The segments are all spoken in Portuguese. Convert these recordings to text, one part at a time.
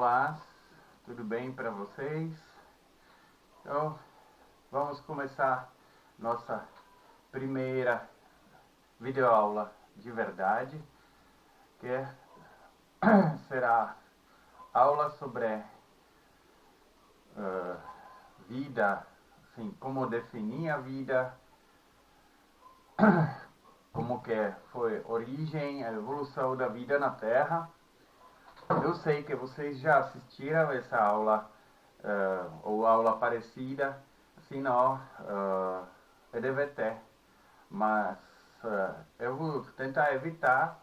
Olá, tudo bem para vocês? Então, vamos começar nossa primeira videoaula de verdade, que será aula sobre vida, assim, como definir a vida, como que foi a origem, a evolução da vida na Terra. Eu sei que vocês já assistiram essa aula ou aula parecida, assim não, EDVT, mas eu vou tentar evitar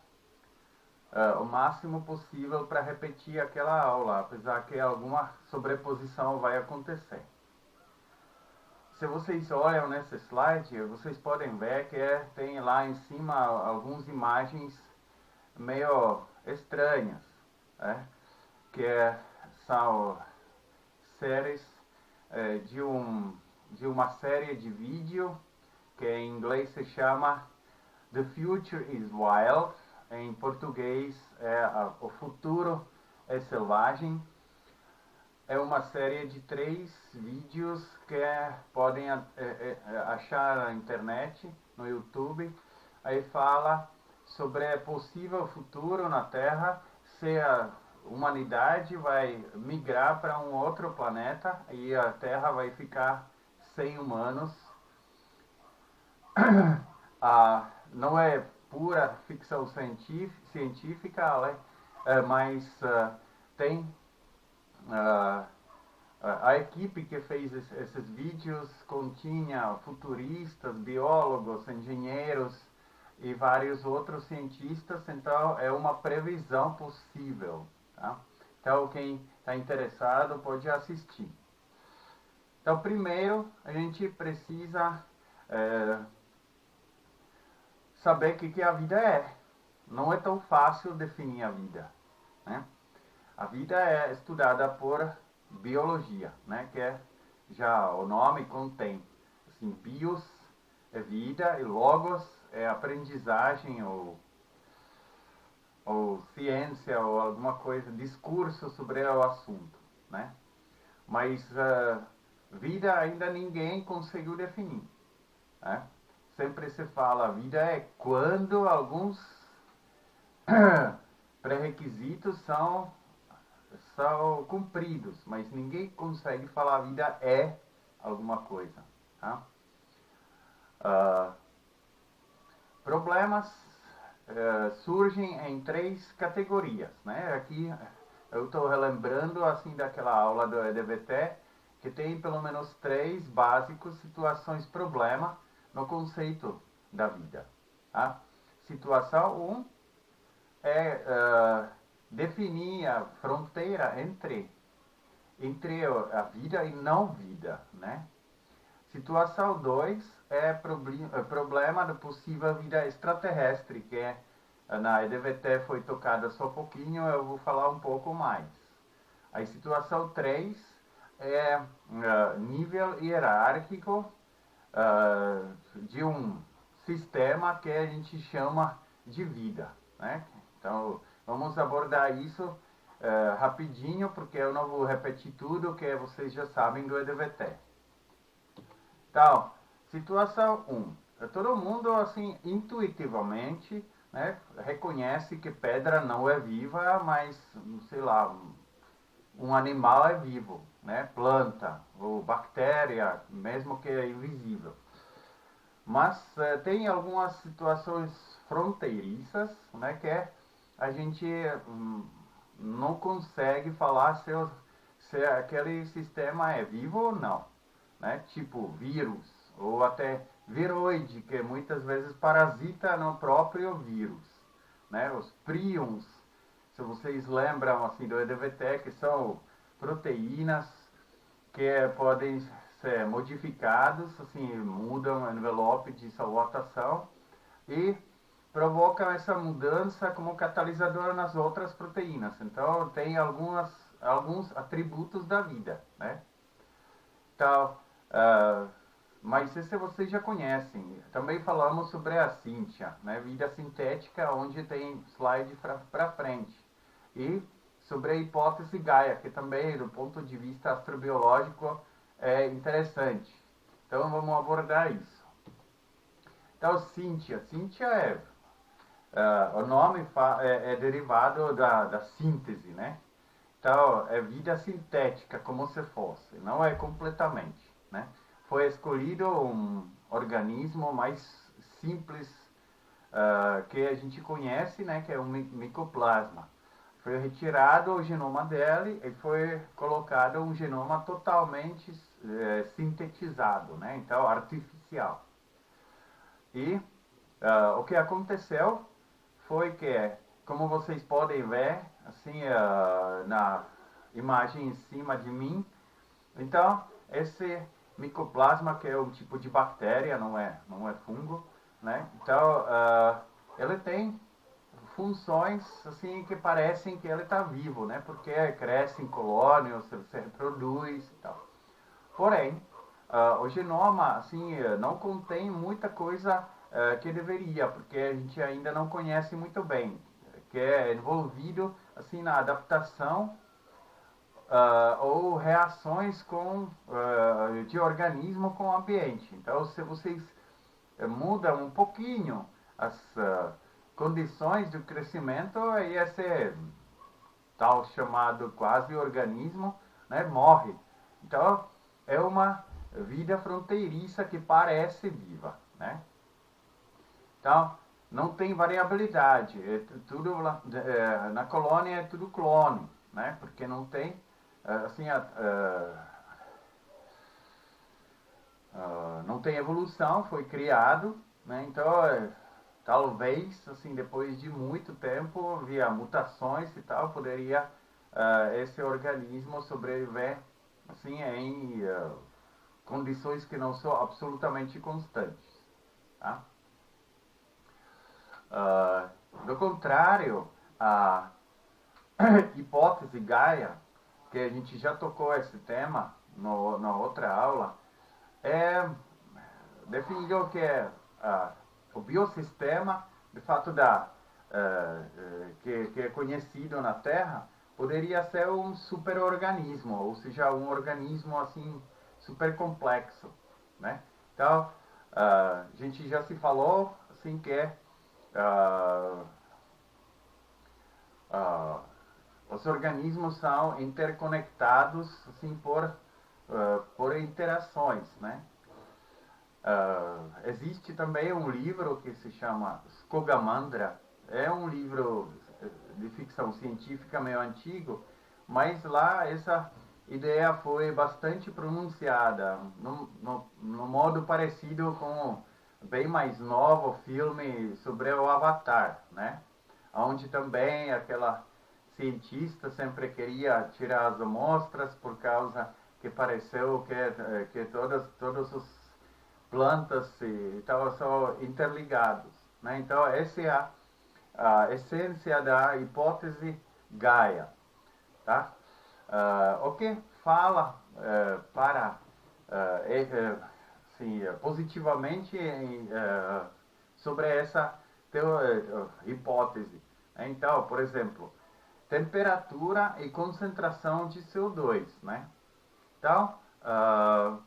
o máximo possível para repetir aquela aula, apesar que alguma sobreposição vai acontecer. Se vocês olham nesse slide, vocês podem ver que tem lá em cima algumas imagens meio estranhas, né? Que são séries de uma série de vídeo que em inglês se chama The Future is Wild, em português O Futuro é Selvagem. É uma série de 3 vídeos que podem achar na internet, no YouTube. Aí fala sobre o possível futuro na Terra, se a humanidade vai migrar para um outro planeta e a Terra vai ficar sem humanos. Não é pura ficção científica, mas tem a equipe que fez esses vídeos continha futuristas, biólogos, engenheiros e vários outros cientistas, então é uma previsão possível. Tá? Então quem está interessado pode assistir. Então primeiro a gente precisa saber o que a vida é. Não é tão fácil definir a vida, né? A vida é estudada por biologia, né? Que já o nome contém, assim, bios é vida e logos é aprendizagem ou ciência ou alguma coisa, discurso sobre o assunto, né? Mas vida ainda ninguém conseguiu definir, né? Sempre se fala a vida é quando alguns pré-requisitos são cumpridos, mas ninguém consegue falar a vida é alguma coisa. Tá? Problemas surgem em 3 categorias. Né? Aqui eu estou relembrando assim daquela aula do EDVT, que tem pelo menos 3 básicos situações problema no conceito da vida. Tá? Situação 1 é definir a fronteira entre a vida e não vida, né? Situação 2 é problema da possível vida extraterrestre, que na EDVT foi tocada só um pouquinho, eu vou falar um pouco mais. A situação 3 é nível hierárquico de um sistema que a gente chama de vida, né? Então, vamos abordar isso rapidinho, porque eu não vou repetir tudo que vocês já sabem do EDVT. Então, situação 1. Todo mundo, assim, intuitivamente, né, reconhece que pedra não é viva, mas, sei lá, um animal é vivo, né? Planta ou bactéria, mesmo que é invisível. Mas tem algumas situações fronteiriças, né, que a gente não consegue falar se aquele sistema é vivo ou não, né? Tipo vírus ou até viroide, que muitas vezes parasita no próprio vírus, né? Os prions, se vocês lembram assim do EDVT, que são proteínas que podem ser modificados, assim, mudam o envelope de sua rotação e provocam essa mudança como catalisador nas outras proteínas. Então, tem alguns atributos da vida, né? Então, mas esse vocês já conhecem. Também falamos sobre a Cíntia, né? Vida sintética, onde tem slide para frente. E sobre a hipótese Gaia, que também, do ponto de vista astrobiológico, é interessante. Então, vamos abordar isso. Então, Cíntia o nome é derivado da síntese, né? Então, é vida sintética, como se fosse, não é completamente, né? Foi escolhido um organismo mais simples que a gente conhece, né? Que é o micoplasma. Foi retirado o genoma dele e foi colocado um genoma totalmente sintetizado, né? Então, artificial. E o que aconteceu foi que, como vocês podem ver, assim, na imagem em cima de mim, então, esse micoplasma, que é um tipo de bactéria, não é fungo, né? Então, ele tem funções, assim, que parecem que ele está vivo, né? Porque cresce em colônias, se reproduz e tal. Porém, o genoma, assim, não contém muita coisa que deveria, porque a gente ainda não conhece muito bem, que é envolvido, assim, na adaptação ou reações de organismo com o ambiente. Então, se vocês mudam um pouquinho as condições do crescimento, aí esse tal chamado quase organismo, né, morre. Então, é uma vida fronteiriça que parece viva, né? Então, não tem variabilidade. Tudo na colônia é tudo clone, né? Porque não tem assim não tem evolução, foi criado, né? Então, talvez assim depois de muito tempo, via mutações e tal, poderia esse organismo sobreviver assim em condições que não são absolutamente constantes, tá? Do contrário, a hipótese Gaia, que a gente já tocou esse tema na outra aula, é definido que o biossistema, de fato, que é conhecido na Terra, poderia ser um superorganismo, ou seja, um organismo assim super complexo, né? Então, a gente já se falou assim que uh, uh, os organismos são interconectados assim por interações, né? Existe também um livro que se chama Skogamandra. É um livro de ficção científica meio antigo, mas lá essa ideia foi bastante pronunciada, no modo parecido com o bem mais novo filme sobre o Avatar, né? Onde também aquela cientista sempre queria tirar as amostras por causa que pareceu que todos os plantas e tal são interligados, né? Então essa é a essência da hipótese Gaia, tá? O que fala para assim, positivamente sobre essa hipótese. Então, por exemplo, temperatura e concentração de CO2, né? Então, a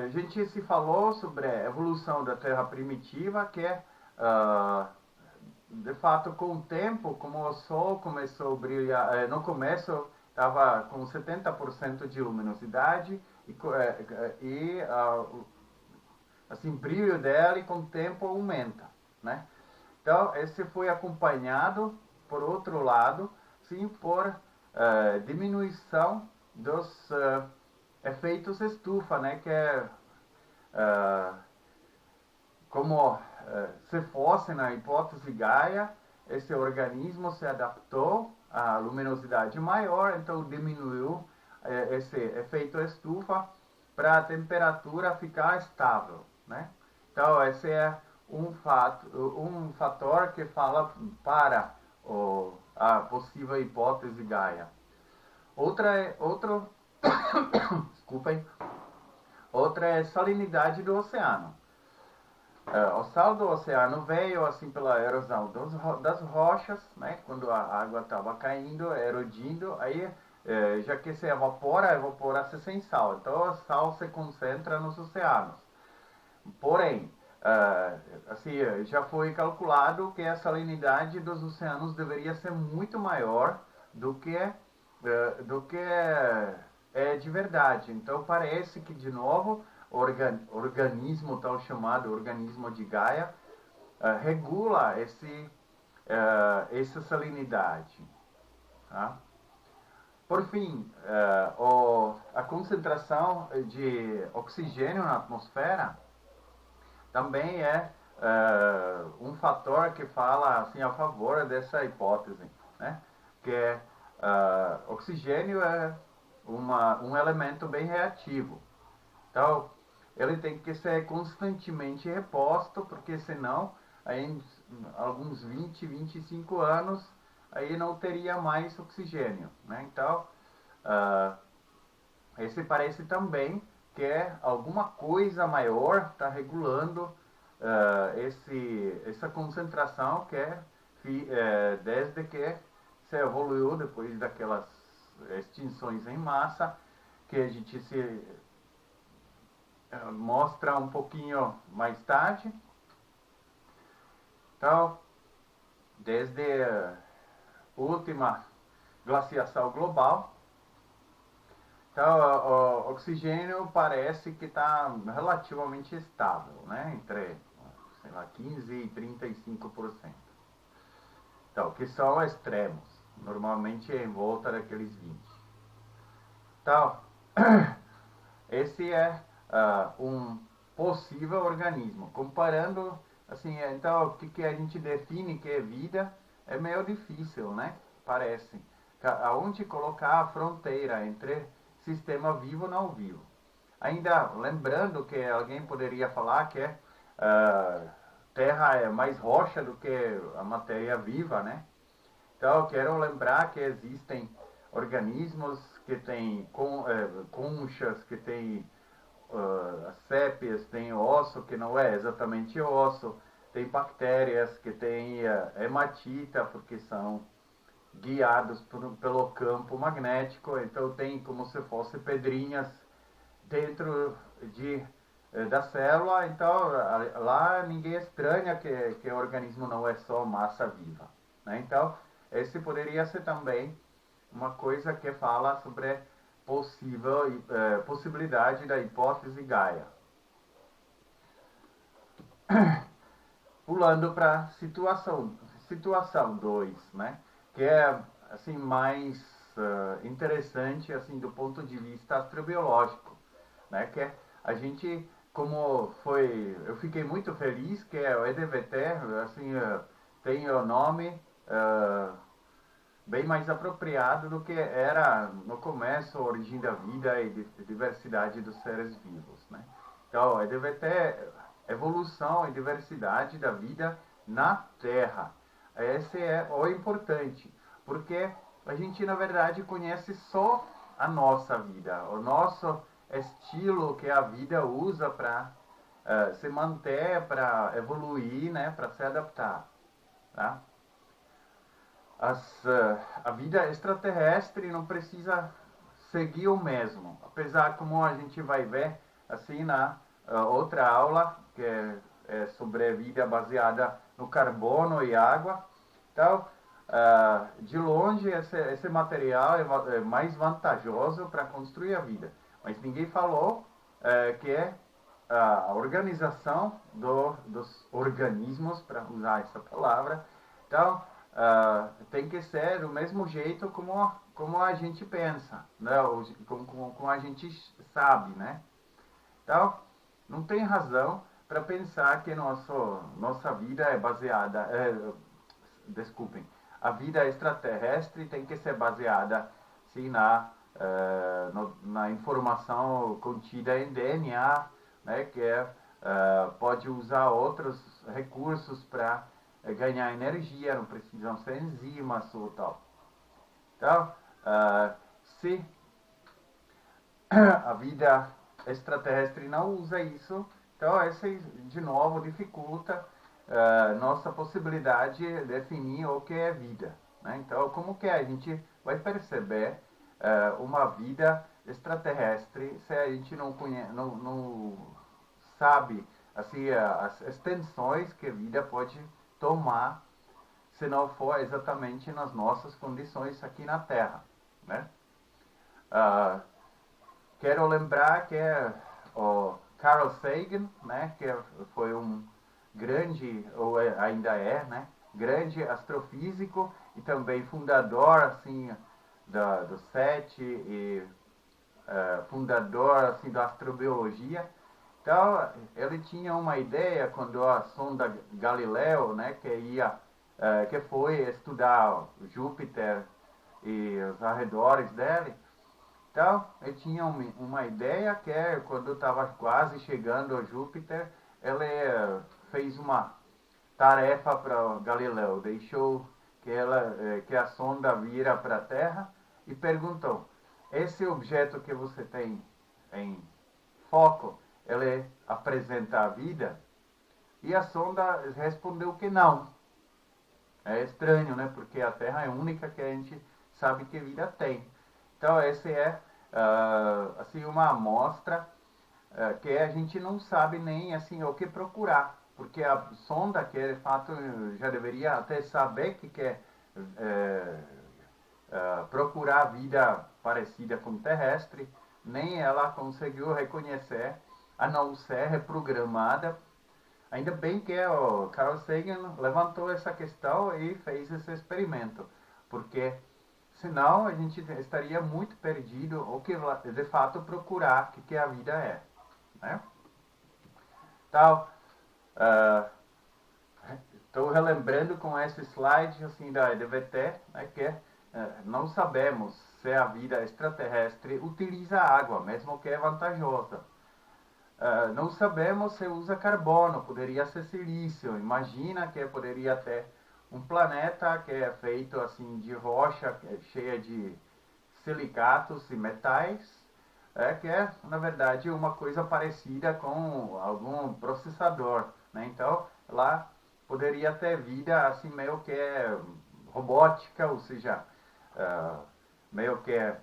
gente se falou sobre a evolução da Terra primitiva, que é, de fato, com o tempo, como o Sol começou a brilhar, no começo estava com 70% de luminosidade e assim, o brilho dela com o tempo aumenta, né? Então, esse foi acompanhado, por outro lado, sim, por diminuição dos efeitos estufa, né? Que é como se fosse na hipótese Gaia, esse organismo se adaptou à luminosidade maior, então diminuiu esse efeito estufa para a temperatura ficar estável, né? Então esse é um fator que fala para a possível hipótese Gaia. Desculpem, outra é salinidade do oceano. O sal do oceano veio assim pela erosão das rochas, né? Quando a água estava caindo, erodindo, aí já que se evapora, evapora-se sem sal. Então o sal se concentra nos oceanos. Porém, assim, já foi calculado que a salinidade dos oceanos deveria ser muito maior do que é de verdade. Então parece que, de novo, o organismo, tal chamado organismo de Gaia, regula essa salinidade. Tá? Por fim, a concentração de oxigênio na atmosfera também é um fator que fala assim a favor dessa hipótese, né? Que oxigênio é um elemento bem reativo. Então, ele tem que ser constantemente reposto, porque senão, aí, em alguns 20, 25 anos, aí não teria mais oxigênio, né? Então, uh, esse parece também que é alguma coisa maior está regulando essa concentração que desde que se evoluiu depois daquelas extinções em massa que a gente se mostra um pouquinho mais tarde. Então, desde a última glaciação global, então, o oxigênio parece que está relativamente estável, né? Entre, sei lá, 15% e 35%. Então, que são extremos, normalmente em volta daqueles 20%. Então, esse é um possível organismo. Comparando, assim, então, o que a gente define que é vida é meio difícil, né? Parece. Aonde colocar a fronteira entre sistema vivo e não vivo. Ainda lembrando que alguém poderia falar que Terra é mais rocha do que a matéria viva, né? Então, eu quero lembrar que existem organismos que têm conchas, que têm sépias, tem osso que não é exatamente osso, tem bactérias que têm hematita, porque são guiados pelo campo magnético, então tem como se fosse pedrinhas dentro da célula, então lá ninguém estranha que o organismo não é só massa viva. Né? Então, esse poderia ser também uma coisa que fala sobre possibilidade da hipótese Gaia. Pulando para situação 2, né? Que é assim mais interessante assim do ponto de vista astrobiológico, né? Que é a gente como foi, eu fiquei muito feliz que o EDVT assim tem o nome bem mais apropriado do que era no começo a origem da vida e diversidade dos seres vivos, né? Então, EDVT é evolução e diversidade da vida na Terra. Esse é o importante, porque a gente na verdade conhece só a nossa vida, o nosso estilo que a vida usa para se manter, para evoluir, né, para se adaptar, tá? A vida extraterrestre não precisa seguir o mesmo, apesar como a gente vai ver assim na outra aula que é sobre vida baseada no carbono e água. Então, de longe esse material é mais vantajoso para construir a vida, mas ninguém falou que é a organização dos organismos, para usar essa palavra. Então, tem que ser do mesmo jeito como a gente pensa, né? Como a gente sabe, né? Então, não tem razão para pensar que nossa vida é baseada... desculpem. A vida extraterrestre tem que ser baseada, sim, na informação contida em DNA, né? Que pode usar outros recursos para ganhar energia, não precisam ser enzimas ou tal. Então, se a vida extraterrestre não usa isso, Então, esse, de novo, dificulta nossa possibilidade de definir o que é vida. Né? Então, como que a gente vai perceber uma vida extraterrestre se a gente não sabe assim, as extensões que a vida pode tomar se não for exatamente nas nossas condições aqui na Terra, né? Ah, quero lembrar que o Carl Sagan, né, que foi um grande, ou ainda é, né, grande astrofísico e também fundador, assim, do SETI e fundador, assim, da astrobiologia. Então, ele tinha uma ideia quando a sonda Galileu, né, que foi estudar Júpiter e os arredores dele. Então, ele tinha uma ideia que quando estava quase chegando a Júpiter, ele fez uma tarefa para Galileu, deixou que a sonda vira para a Terra e perguntou: esse objeto que você tem em foco, ele apresenta a vida? E a sonda respondeu que não. É estranho, né? Porque a Terra é a única que a gente sabe que vida tem. Então, essa é assim, uma amostra que a gente não sabe nem assim o que procurar. Porque a sonda, que de fato já deveria até saber que quer procurar vida parecida com terrestre, nem ela conseguiu reconhecer, a não ser reprogramada. Ainda bem que o Carl Sagan levantou essa questão e fez esse experimento, porque senão a gente estaria muito perdido o que de fato procurar o que a vida é. Né? Então, estou relembrando com esse slide assim, da EDVT, né, que não sabemos se a vida extraterrestre utiliza água, mesmo que é vantajosa. Não sabemos se usa carbono, poderia ser silício. Imagina que poderia ter um planeta que é feito assim de rocha cheia de silicatos e metais, que é na verdade uma coisa parecida com algum processador, né? Então lá poderia ter vida assim meio que robótica, ou seja, meio que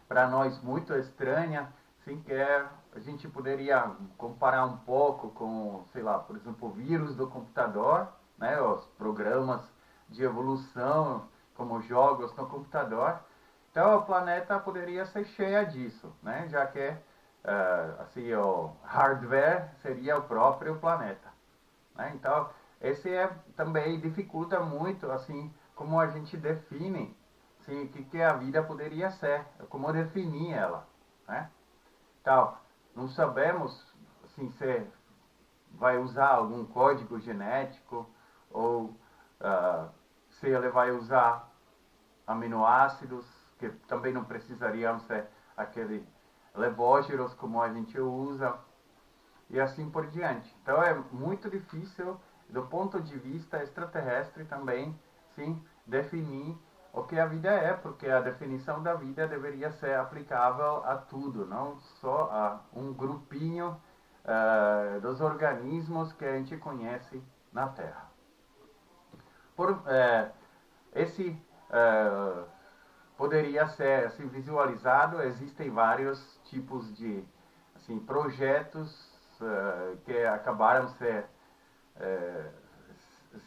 para nós muito estranha, assim, que a gente poderia comparar um pouco com, sei lá, por exemplo, o vírus do computador, né, os programas de evolução, como jogos no computador. Então, o planeta poderia ser cheio disso, né, já que assim, o hardware seria o próprio planeta. Né? Então, esse também dificulta muito assim como a gente define assim, o que a vida poderia ser, como definir ela. Né? Então, não sabemos assim, se vai usar algum código genético ou se ele vai usar aminoácidos, que também não precisariam ser aquele levógeros como a gente usa, e assim por diante. Então é muito difícil, do ponto de vista extraterrestre também, sim, definir o que a vida é, porque a definição da vida deveria ser aplicável a tudo, não só a um grupinho dos organismos que a gente conhece na Terra. Esse poderia ser assim, visualizado, existem vários tipos de assim, projetos que acabaram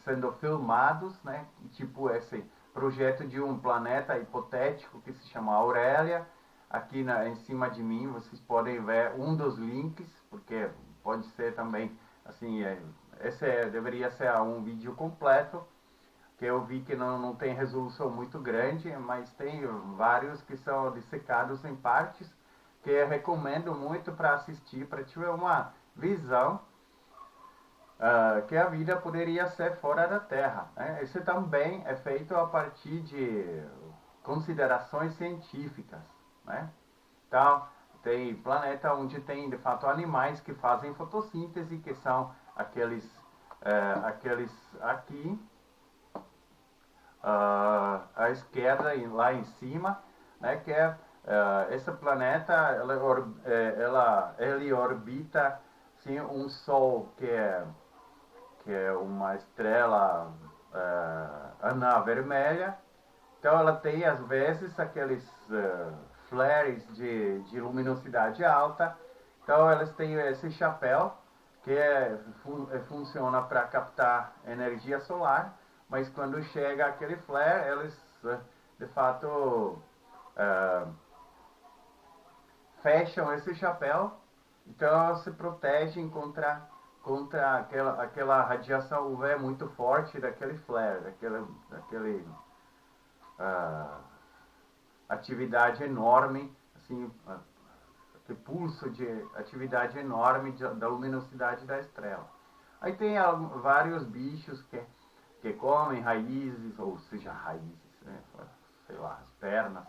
sendo filmados, né? Tipo esse projeto de um planeta hipotético que se chama Aurélia. Aqui em cima de mim vocês podem ver um dos links, porque pode ser também assim, esse deveria ser um vídeo completo, que eu vi que não tem resolução muito grande, mas tem vários que são dissecados em partes, que eu recomendo muito para assistir, para ter uma visão que a vida poderia ser fora da Terra. Né? Isso também é feito a partir de considerações científicas. Né? Então, tem planeta onde tem, de fato, animais que fazem fotossíntese, que são aqueles aqui, à esquerda, lá em cima, né, que esse planeta ele orbita sim, um Sol que é uma estrela anã vermelha. Então ela tem às vezes aqueles flares de luminosidade alta. Então elas têm esse chapéu que funciona para captar energia solar, mas quando chega aquele flare, eles de fato fecham esse chapéu, então se protegem contra aquela radiação UV muito forte daquele flare, daquele atividade enorme, assim, aquele pulso de atividade enorme da luminosidade da estrela. Aí tem vários bichos que comem raízes, ou seja, raízes, né? Sei lá, as pernas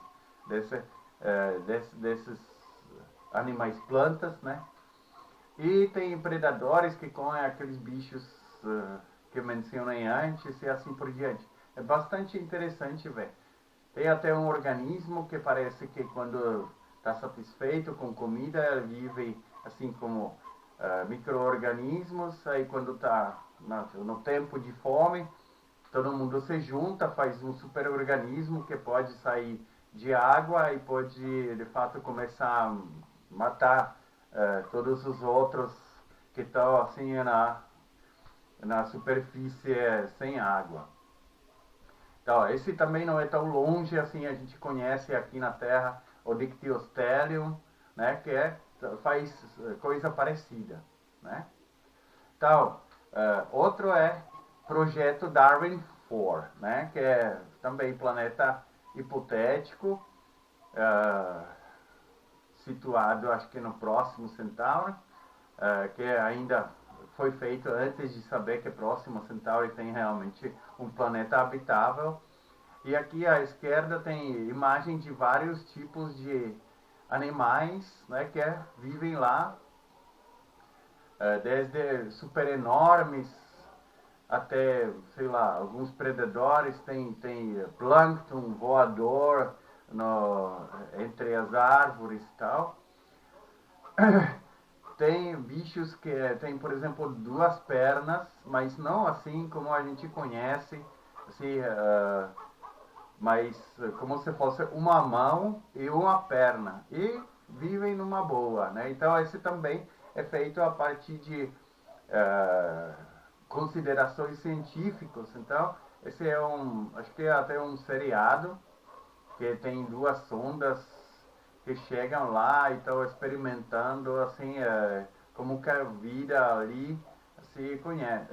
desses animais plantas, né? E tem predadores que comem aqueles bichos que eu mencionei antes e assim por diante. É bastante interessante ver. Tem até um organismo que parece que quando está satisfeito com comida, ele vive assim como micro-organismos. Aí quando está no tempo de fome, todo mundo se junta, faz um super-organismo que pode sair de água e pode de fato começar a matar todos os outros que estão assim na superfície sem água. Então, esse também não é tão longe assim, a gente conhece aqui na Terra o Dictyostelium, né, que faz coisa parecida, né? Então, outro é Projeto Darwin 4, né, que é também planeta hipotético, situado acho que no próximo Centauro, que ainda foi feito antes de saber que Próximo Centauri tem realmente um planeta habitável. E aqui à esquerda tem imagem de vários tipos de animais, né, que vivem lá, desde super enormes até, sei lá, alguns predadores, tem plâncton voador entre as árvores e tal. Tem bichos que tem, por exemplo, duas pernas, mas não assim como a gente conhece, assim, mas como se fosse uma mão e uma perna, e vivem numa boa, né? Então esse também é feito a partir de considerações científicas. Então esse é acho que é até um seriado que tem duas sondas que chegam lá e estão experimentando assim como que a vida ali se conhece,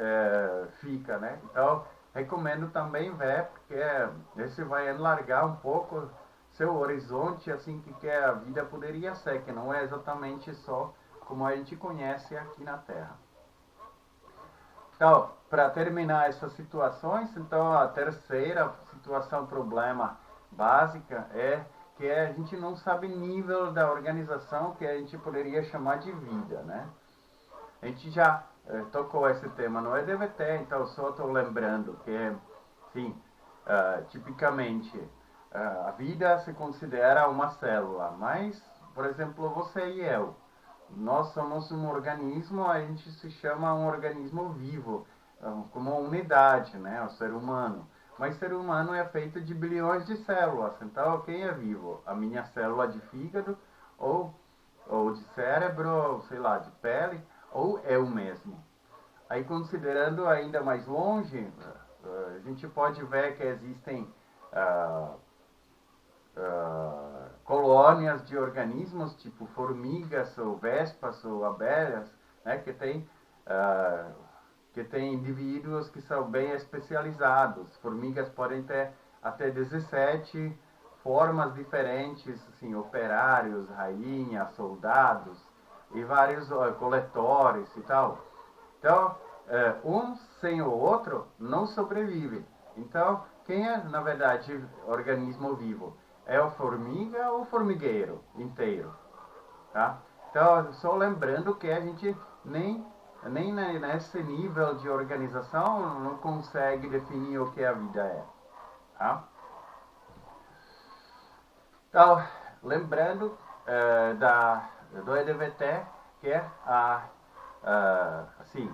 fica, né? Então recomendo também ver, porque esse vai alargar um pouco seu horizonte assim que a vida poderia ser, que não é exatamente só como a gente conhece aqui na Terra. Então, para terminar essas situações, então a terceira situação, problema básica é que a gente não sabe o nível da organização que a gente poderia chamar de vida, né? A gente já tocou esse tema no EDVT, então só estou lembrando que, sim, tipicamente a vida se considera uma célula, mas, por exemplo, você e eu, nós somos um organismo, a gente se chama um organismo vivo, como unidade, né, o ser humano. Mas ser humano é feito de bilhões de células, então quem é vivo? A minha célula de fígado, ou de cérebro, ou sei lá, de pele, ou eu mesmo. Aí considerando ainda mais longe, a gente pode ver que existem colônias de organismos, tipo formigas, ou vespas, ou abelhas, né, que tem indivíduos que são bem especializados. Formigas podem ter até 17 formas diferentes, assim, operários, rainhas, soldados e vários coletores e tal. Então, um sem o outro não sobrevive. Então, quem é, na verdade, organismo vivo? É a formiga ou o formigueiro inteiro? Tá? Então, só lembrando que a gente nem nesse nível de organização não consegue definir o que a vida é. Tá? Então, lembrando do EDVT, que assim,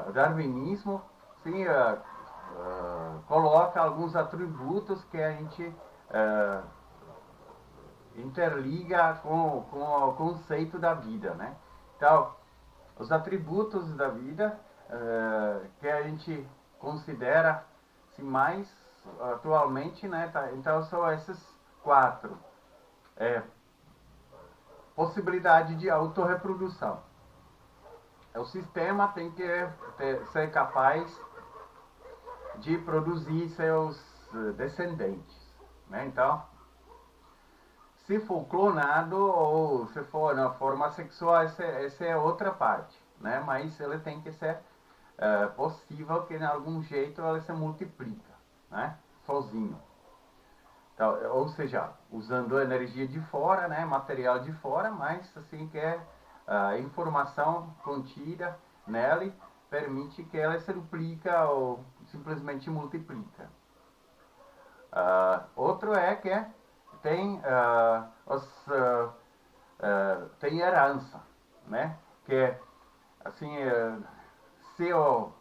o darwinismo, sim, coloca alguns atributos que a gente interliga com o conceito da vida, né? Então, os atributos da vida que a gente considera assim, mais atualmente, né? Tá? Então, são esses quatro. Possibilidade de autorreprodução. O sistema tem que ser capaz de produzir seus descendentes, né? Então, se for clonado ou se for na forma sexual, essa é outra parte, né? Mas ele tem que ser possível que, de algum jeito, ele se multiplica, né? Sozinho. Então, ou seja, usando energia de fora, né? Material de fora, mas assim que a informação contida nele permite que ela se duplica ou simplesmente multiplica. Outro é que tem, tem herança, né? Que assim, se o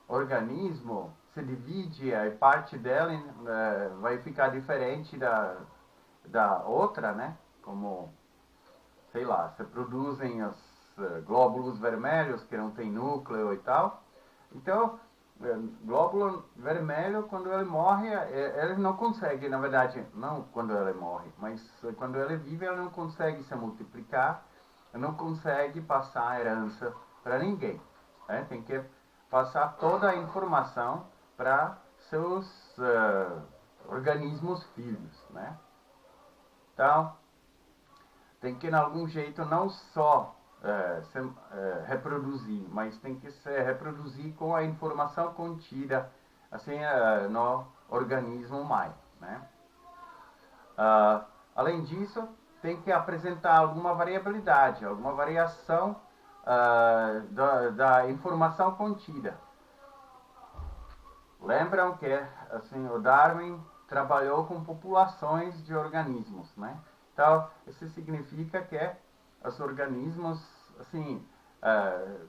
organismo se divide, a parte dela vai ficar diferente da outra, né? Como, sei lá, se produzem os glóbulos vermelhos que não tem núcleo e tal. Então, glóbulo vermelho, quando ele morre, ele não consegue, na verdade, não quando ele morre, mas quando ele vive, ele não consegue se multiplicar, não consegue passar a herança para ninguém. Né? Tem que passar toda a informação para seus organismos filhos. Né? Então, tem que, de algum jeito, não só reproduzir, mas tem que se reproduzir com a informação contida assim, no organismo mãe. Né? Além disso, tem que apresentar alguma variabilidade, alguma variação da informação contida. Lembram que assim, o Darwin trabalhou com populações de organismos, né? Então, isso significa que os organismos assim,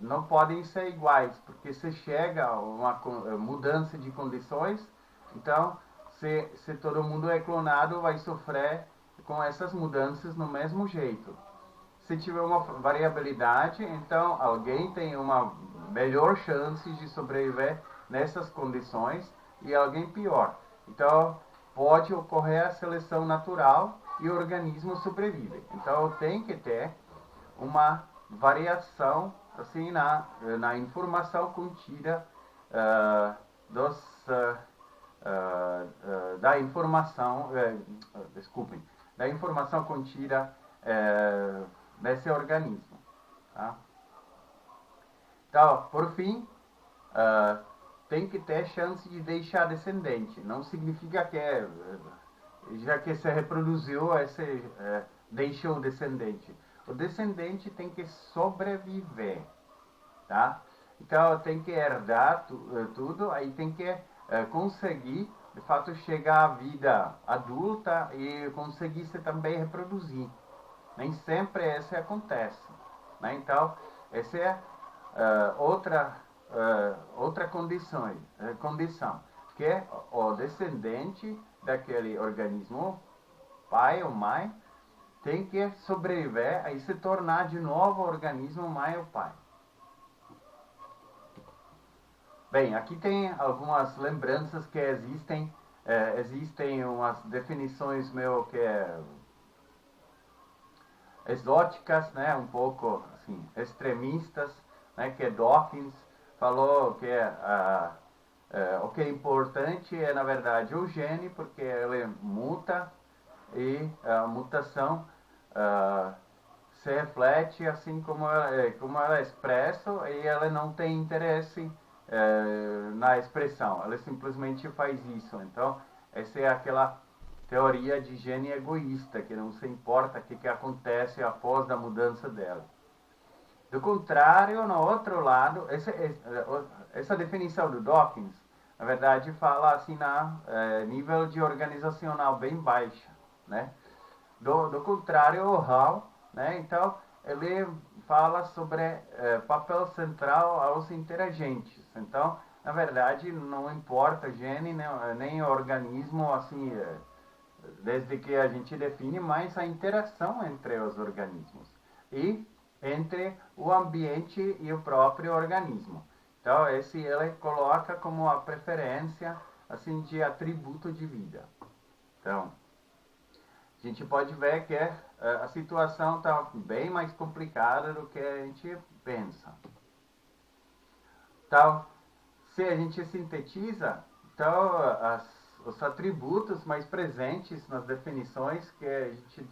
não podem ser iguais, porque se chega a uma mudança de condições, então, se todo mundo é clonado, vai sofrer com essas mudanças no mesmo jeito. Se tiver uma variabilidade, então alguém tem uma melhor chance de sobreviver nessas condições e alguém pior. Então, pode ocorrer a seleção natural e o organismo sobrevive. Então, tem que ter uma variação assim na informação contida da informação, desculpem, da informação contida nesse organismo. Tá? Então, por fim, tem que ter chance de deixar descendente. Não significa que já que se reproduziu, deixou o descendente. O descendente tem que sobreviver, tá? Então tem que herdar tudo, aí tem que conseguir, de fato, chegar à vida adulta e conseguir se também reproduzir. Nem sempre isso acontece, né? Então, essa é outra condição, que o descendente daquele organismo, pai ou mãe, tem que sobreviver e se tornar de novo o organismo mãe ou pai. Bem, aqui tem algumas lembranças que existem. Existem umas definições meio que exóticas, né, um pouco assim, extremistas, né, que Dawkins falou que o que é importante é, na verdade, o gene, porque ele muta e a mutação se reflete assim como ela é expressa e ela não tem interesse na expressão, ela simplesmente faz isso. Então, essa é aquela teoria de gene egoísta, que não se importa o que acontece após a mudança dela. Do contrário, no outro lado, essa definição do Dawkins, na verdade, fala assim na nível de organizacional bem baixo, né? Do contrário, o Hall, né? Então, ele fala sobre papel central aos interagentes. Então, na verdade, não importa gene nem organismo, assim, desde que a gente define mais a interação entre os organismos e entre o ambiente e o próprio organismo. Então, esse ele coloca como a preferência assim de atributo de vida. Então, a gente pode ver que a situação está bem mais complicada do que a gente pensa. Então, se a gente sintetiza, então os atributos mais presentes nas definições que a gente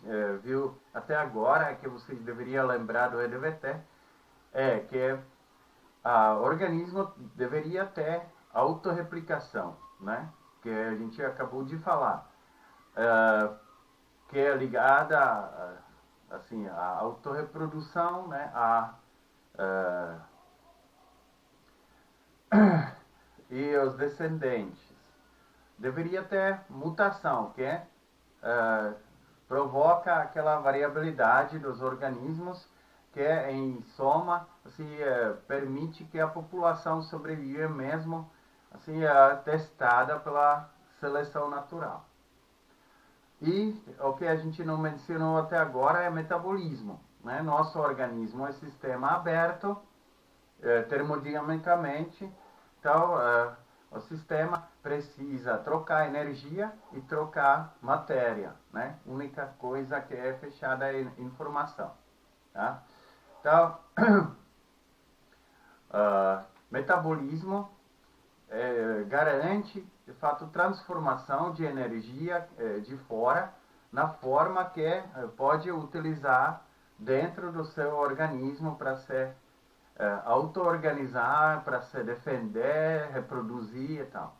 viu até agora, que vocês deveriam lembrar do EDVT, é que o organismo deveria ter autorreplicação, né? Que a gente acabou de falar, que é ligada assim, à autorreprodução, né? E os descendentes. Deveria ter mutação, que provoca aquela variabilidade dos organismos que, em soma, assim, permite que a população sobreviva mesmo assim, testada pela seleção natural. E o que a gente não mencionou até agora é metabolismo. Né? Nosso organismo é sistema aberto, termodinamicamente, então o sistema precisa trocar energia e trocar matéria, né? Única coisa que é fechada é informação. Tá? Então, metabolismo garante, de fato, transformação de energia de fora na forma que pode utilizar dentro do seu organismo para se auto-organizar, para se defender, reproduzir e tal.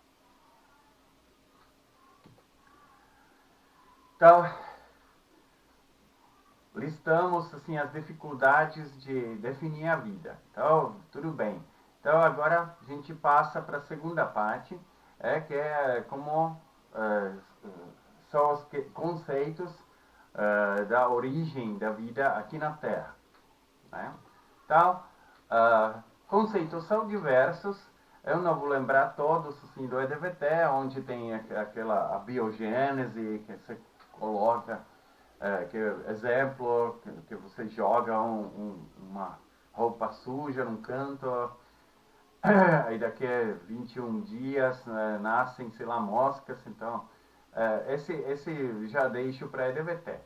Então, listamos assim as dificuldades de definir a vida. Então, tudo bem. Então, agora a gente passa para a segunda parte, que é como são os conceitos da origem da vida aqui na Terra. Né? Então, conceitos são diversos. Eu não vou lembrar todos assim, do EDVT, onde tem aquela a biogênese que você coloca, que exemplo, que você joga uma roupa suja num canto, aí daqui a 21 dias nascem, sei lá, moscas. Então, esse já deixo para EDVT.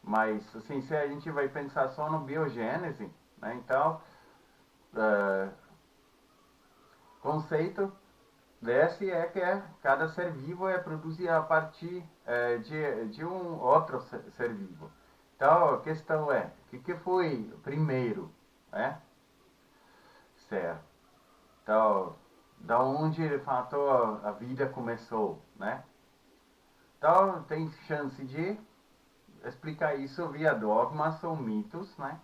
Mas, assim, se a gente vai pensar só no biogênese, né, então, conceito desse é que cada ser vivo é produzido a partir de um outro ser vivo. Então, a questão é, o que foi primeiro, né? Certo. Então, da onde, de fato, a vida começou, né? Então, tem chance de explicar isso via dogmas ou mitos, né?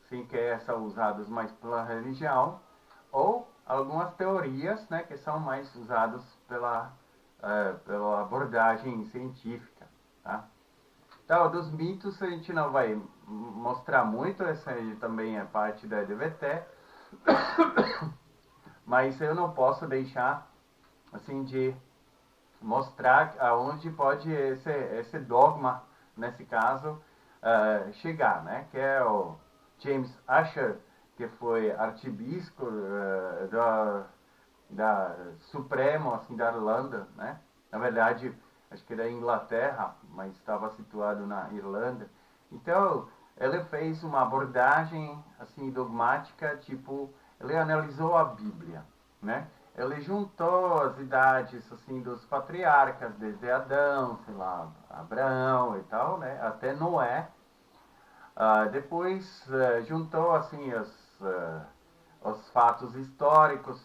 Sim, que são usados mais pela religião, ou algumas teorias, né, que são mais usadas pela abordagem científica. Tá? Então, dos mitos a gente não vai mostrar muito, essa aí também é parte da EDVT, mas eu não posso deixar assim de mostrar aonde pode esse dogma, nesse caso, chegar, né? Que é o James Ussher, que foi arcebispo da Supremo, assim, da Irlanda, né? Na verdade, acho que da Inglaterra, mas estava situado na Irlanda. Então, ele fez uma abordagem, assim, dogmática, tipo, ele analisou a Bíblia, né? Ele juntou as idades, assim, dos patriarcas, desde Adão, sei lá, Abraão e tal, né? Até Noé. Depois juntou assim os fatos históricos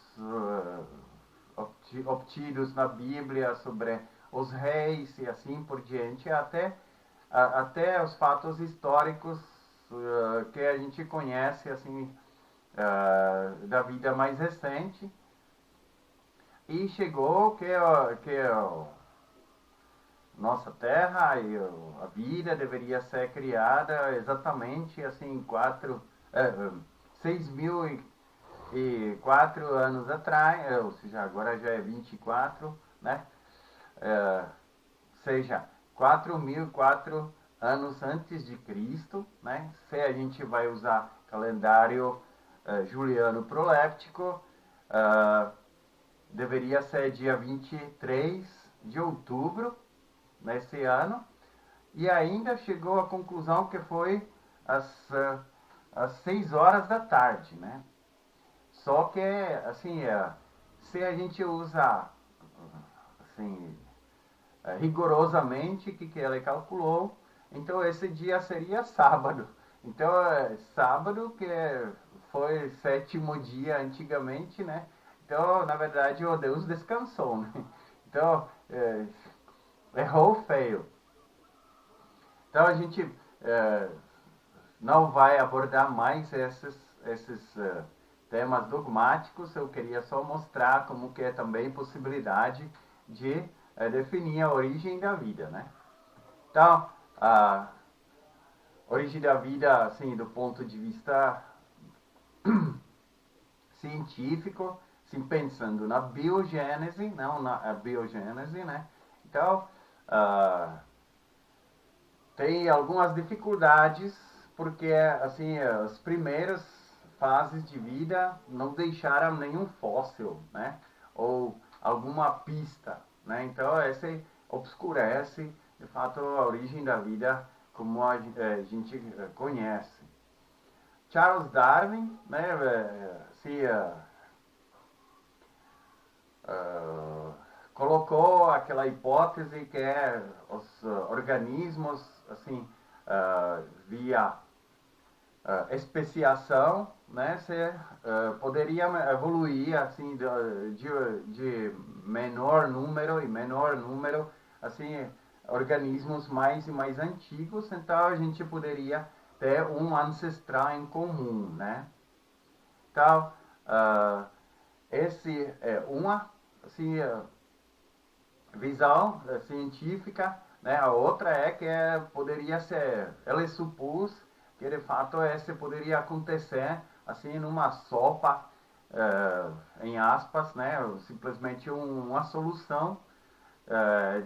obtidos na Bíblia sobre os reis e assim por diante, até os fatos históricos que a gente conhece assim da vida mais recente, e chegou que nossa Terra e a vida deveria ser criada exatamente assim 6.004 atrás, ou seja, agora já é 24, né? Seja 4.004 anos antes de Cristo, né? Se a gente vai usar calendário juliano proléptico, deveria ser dia 23 de outubro nesse ano, e ainda chegou à conclusão que foi às, às 6 horas da tarde, né? Só que, assim, se a gente usa, assim, rigorosamente o que ela calculou, então esse dia seria sábado. Então, sábado, que foi sétimo dia antigamente, né? Então, na verdade, o Deus descansou, né? Então, errou feio. Então, a gente não vai abordar mais esses temas dogmáticos. Eu queria só mostrar como que é também possibilidade de definir a origem da vida, né? Então, a origem da vida, assim, do ponto de vista científico, assim, pensando na biogênese, não na biogênese, né? Então, tem algumas dificuldades, porque, assim, as primeiras fases de vida não deixaram nenhum fóssil, né? Ou alguma pista, né? Então, esse obscurece, de fato, a origem da vida como a gente conhece. Charles Darwin, né, se colocou aquela hipótese que os organismos, assim, via especiação, né, se poderiam evoluir assim de menor número e menor número, assim, organismos mais e mais antigos, então a gente poderia ter um ancestral em comum, né? Então, esse é uma assim, visão científica, né? A outra é que poderia ser, ela supôs que de fato esse poderia acontecer assim numa sopa, em aspas, né? Simplesmente uma solução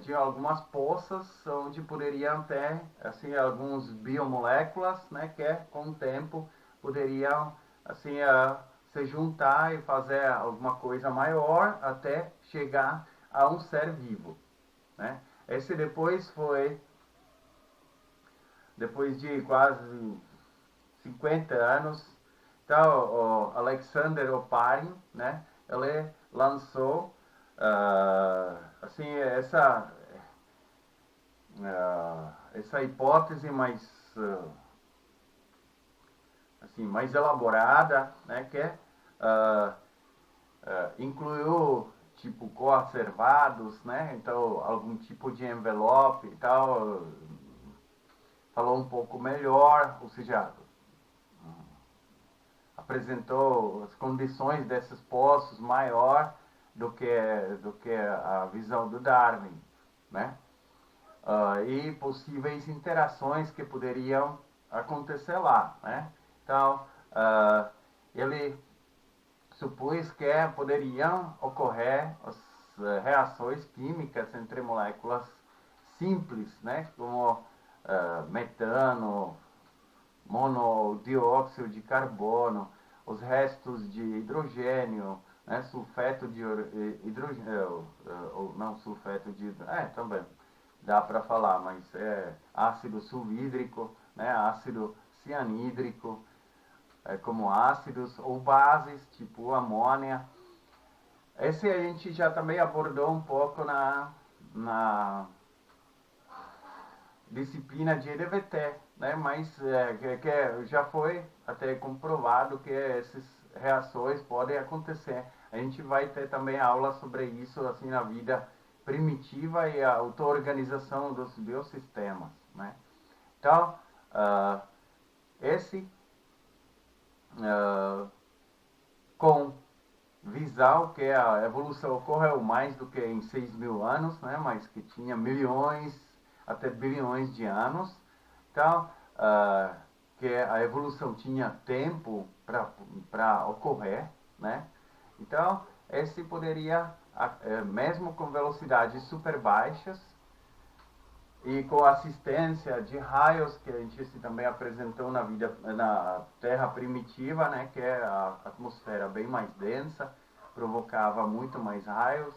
de algumas poças onde poderiam ter assim alguns biomoléculas, né? Que com o tempo poderiam assim se juntar e fazer alguma coisa maior até chegar a um ser vivo, né? Esse depois de quase 50 anos, então o Alexander Oparin, né? Ele lançou assim essa hipótese mais assim mais elaborada, né? Que incluiu tipo coacervados, né? Então algum tipo de envelope e tal, falou um pouco melhor, ou seja, apresentou as condições desses poços maior do que a visão do Darwin, né? E possíveis interações que poderiam acontecer lá, né? Então, ele supôs que poderiam ocorrer as reações químicas entre moléculas simples, né? Como metano, monodióxido de carbono, os restos de hidrogênio, né, sulfeto de hidrogênio, ou não sulfeto de também dá para falar, mas é ácido sulfídrico, né, ácido cianídrico, como ácidos ou bases, tipo amônia. Esse a gente já também abordou um pouco na disciplina de EDVT, né? Mas que já foi até comprovado que essas reações podem acontecer. A gente vai ter também aula sobre isso assim na vida primitiva e a auto-organização dos biosistemas, né? Então, esse com visal, que a evolução ocorreu mais do que em 6.000 anos, né? Mas que tinha milhões até bilhões de anos. Então, que a evolução tinha tempo para ocorrer, né? Então, esse poderia, mesmo com velocidades super baixas, e com assistência de raios que a gente também apresentou na Terra primitiva, né, que é a atmosfera bem mais densa, provocava muito mais raios,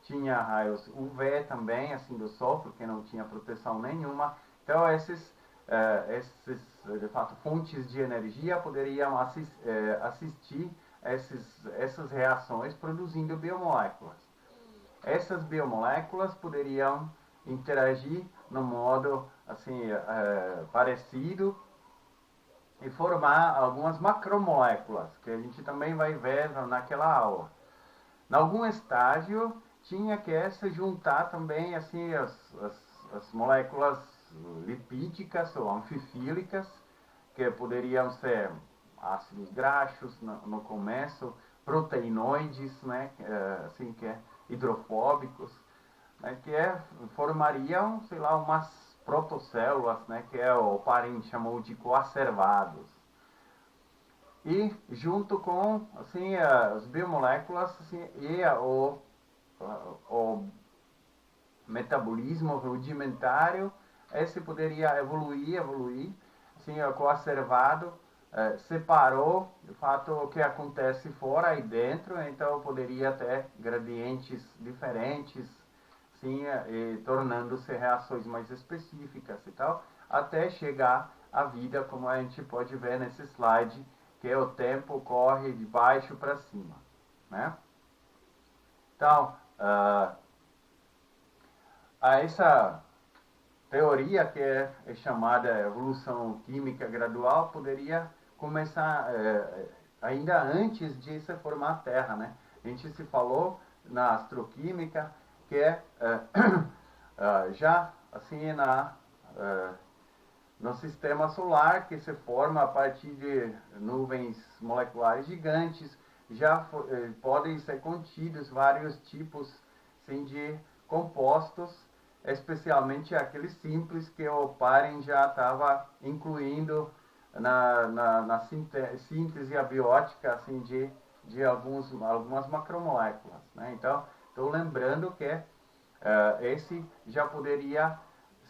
tinha raios UV também, assim, do Sol, porque não tinha proteção nenhuma. Então esses de fato fontes de energia poderiam assistir essas reações produzindo biomoléculas. Essas biomoléculas poderiam interagir no modo assim parecido e formar algumas macromoléculas, que a gente também vai ver naquela aula. Em algum estágio tinha que se juntar também assim as moléculas lipídicas ou anfifílicas, que poderiam ser ácidos graxos no começo, proteinoides, né, assim que é hidrofóbicos, né, que formariam, sei lá, umas protocélulas, né, que o Parin chamou de coacervados. E junto com assim as biomoléculas assim, e o metabolismo rudimentário, esse poderia evoluir, assim, coacervado, separou, de fato, o que acontece fora e dentro, então poderia ter gradientes diferentes, sim, e tornando-se reações mais específicas e tal, até chegar à vida, como a gente pode ver nesse slide, que o tempo corre de baixo para cima, né? Então, a essa teoria que é chamada evolução química gradual poderia começar ainda antes de se formar a Terra, né? A gente se falou na astroquímica que já assim no sistema solar, que se forma a partir de nuvens moleculares gigantes, já podem ser contidos vários tipos assim, de compostos, especialmente aqueles simples que o Parin já estava incluindo na síntese abiótica assim, de algumas macromoléculas. Né? Então, estou lembrando que esse já poderia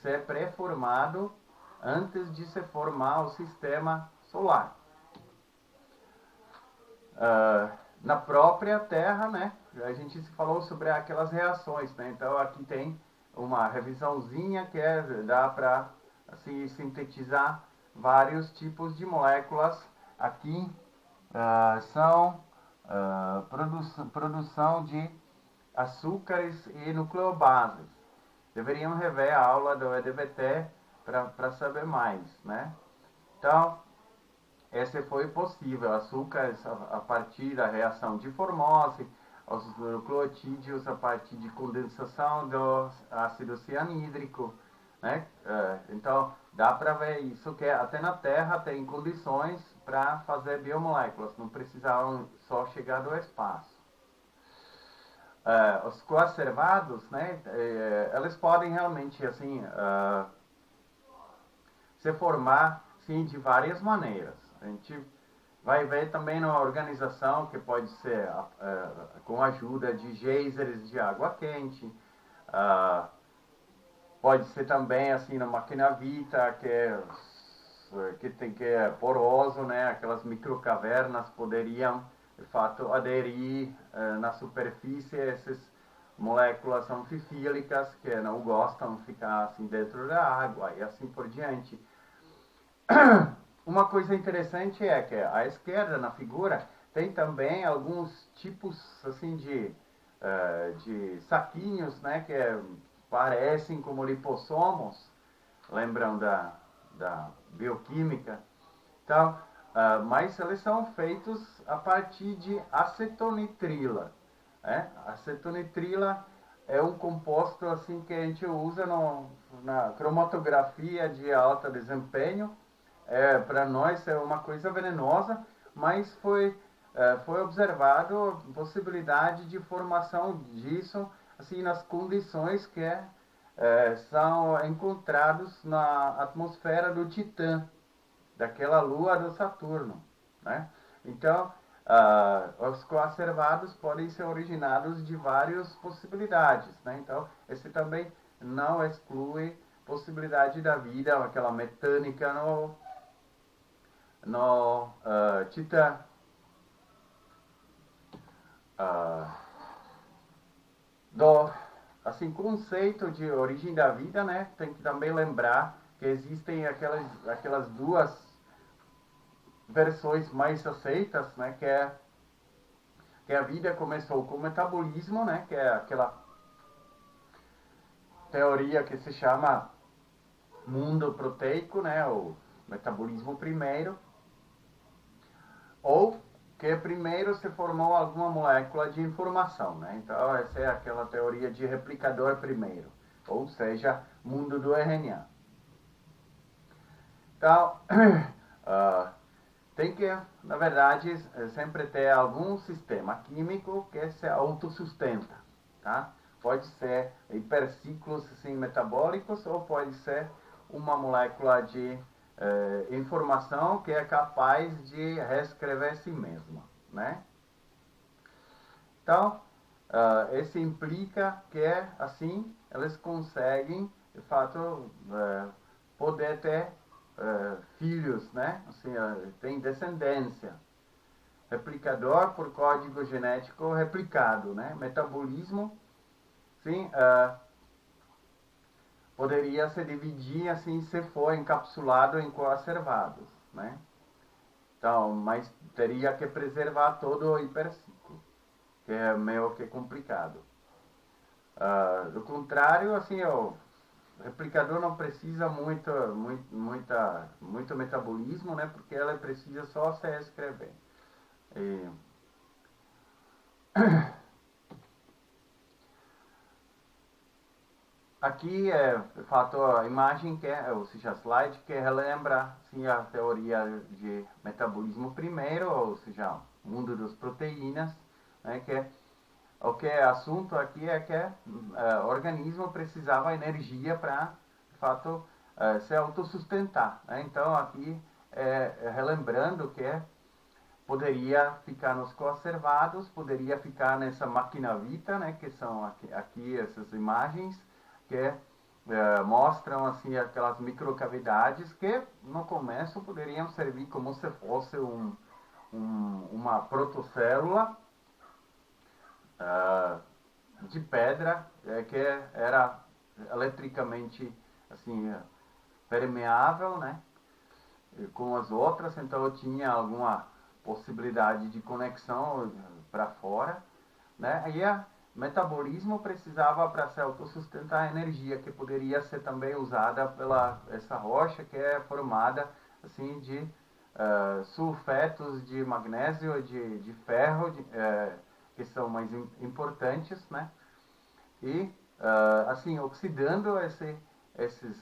ser pré-formado antes de se formar o sistema solar. Na própria Terra, né, a gente se falou sobre aquelas reações, né? Então aqui tem uma revisãozinha que dá para assim, sintetizar vários tipos de moléculas. Aqui são produção de açúcares e nucleobases. Deveriam rever a aula do EDBT para saber mais, né? Então, esse foi possível. Açúcares a partir da reação de formose, os nucleotídeos a partir de condensação do ácido cianídrico, né? Então, dá para ver isso que até na Terra tem condições para fazer biomoléculas, não precisavam só chegar do espaço. Os coacervados, né, eles podem realmente assim se formar sim, de várias maneiras. A gente vai ver também numa organização que pode ser com a ajuda de geysers de água quente, pode ser também assim na máquina Vita, que é poroso, né? Aquelas microcavernas poderiam de fato aderir na superfície essas moléculas anfifílicas que não gostam de ficar assim dentro da água e assim por diante. Uma coisa interessante é que à esquerda na figura tem também alguns tipos assim de saquinhos, né, que parecem como lipossomos, lembram da bioquímica. Então, mas eles são feitos a partir de acetonitrila. Né? Acetonitrila é um composto assim que a gente usa na cromatografia de alto desempenho. Para nós é uma coisa venenosa, mas foi foi observado a possibilidade de formação disso assim nas condições que são encontrados na atmosfera do Titã, daquela lua do Saturno, né? Então, os coacervados podem ser originados de várias possibilidades, né? Então, esse também não exclui possibilidade da vida, aquela metânica no Titã. Do assim, conceito de origem da vida, né? Tem que também lembrar que existem aquelas duas versões mais aceitas, né? Que a vida começou com o metabolismo, né? Que é aquela teoria que se chama mundo proteico, né? O metabolismo primeiro. Ou que primeiro se formou alguma molécula de informação, né? Então, essa é aquela teoria de replicador primeiro, ou seja, mundo do RNA. Então, tem que, na verdade, sempre ter algum sistema químico que se autossustenta, tá? Pode ser hiperciclos assim, metabólicos ou pode ser uma molécula de informação que é capaz de reescrever si mesma, né? Então, isso implica que, assim, eles conseguem, de fato, poder ter filhos, né? Assim, tem descendência. Replicador por código genético replicado, né? Metabolismo, sim, poderia se dividir assim se for encapsulado em coacervados, né? Então, mas teria que preservar todo o hiperciclo, que é meio que complicado. Do contrário, assim, o replicador não precisa muito metabolismo, né? Porque ela precisa só se escrever. E aqui é, de fato, a imagem que ou seja, a slide que relembra sim, a teoria de metabolismo primeiro, ou seja, o mundo das proteínas, né, que o que é assunto aqui é que o organismo precisava de energia para, de fato, se autossustentar, né? Então, aqui, relembrando que poderia ficar nos coacervados, poderia ficar nessa máquina vita, né, que são aqui essas imagens, que mostram assim aquelas microcavidades que no começo poderiam servir como se fosse uma protocélula de pedra que era eletricamente assim permeável, né, com as outras, então eu tinha alguma possibilidade de conexão para fora, né? Aí o metabolismo precisava para se autossustentar a energia que poderia ser também usada pela essa rocha que é formada assim de sulfetos de magnésio, de ferro, que são mais importantes, né? E assim oxidando esses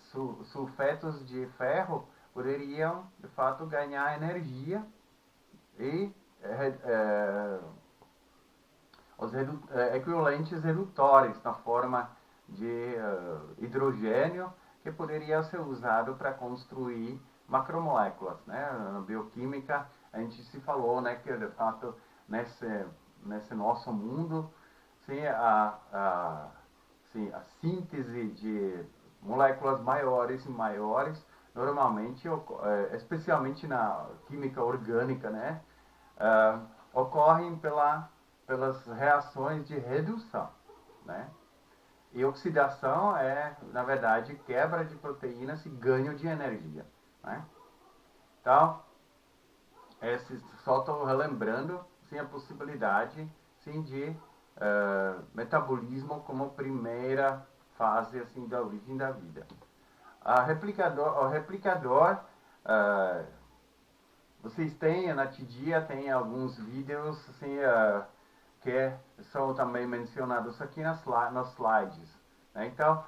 sulfetos de ferro poderiam de fato ganhar energia e os equivalentes redutores na forma de hidrogênio que poderia ser usado para construir macromoléculas, né? Na bioquímica a gente se falou, né, que de fato nesse nosso mundo sim, sim, a síntese de moléculas maiores e maiores normalmente, especialmente na química orgânica, né, ocorrem pelas reações de redução, né? E oxidação é, na verdade, quebra de proteínas e ganho de energia, né? Então, só estou relembrando sim, a possibilidade sim, de metabolismo como primeira fase assim, da origem da vida. O replicador, vocês têm, na TIDIA tem alguns vídeos assim, que são também mencionados aqui nos slides, né? Então,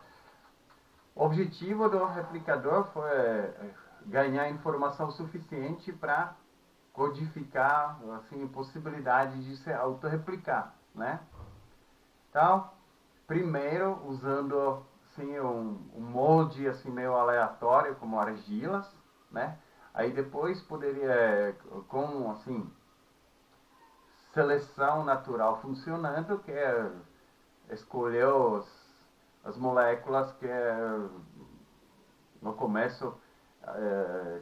o objetivo do replicador foi ganhar informação suficiente para codificar assim possibilidade de se autorreplicar, né? Então, primeiro usando assim um molde assim meio aleatório como argilas, né? Aí depois poderia com assim seleção natural funcionando, que é escolher as moléculas que no começo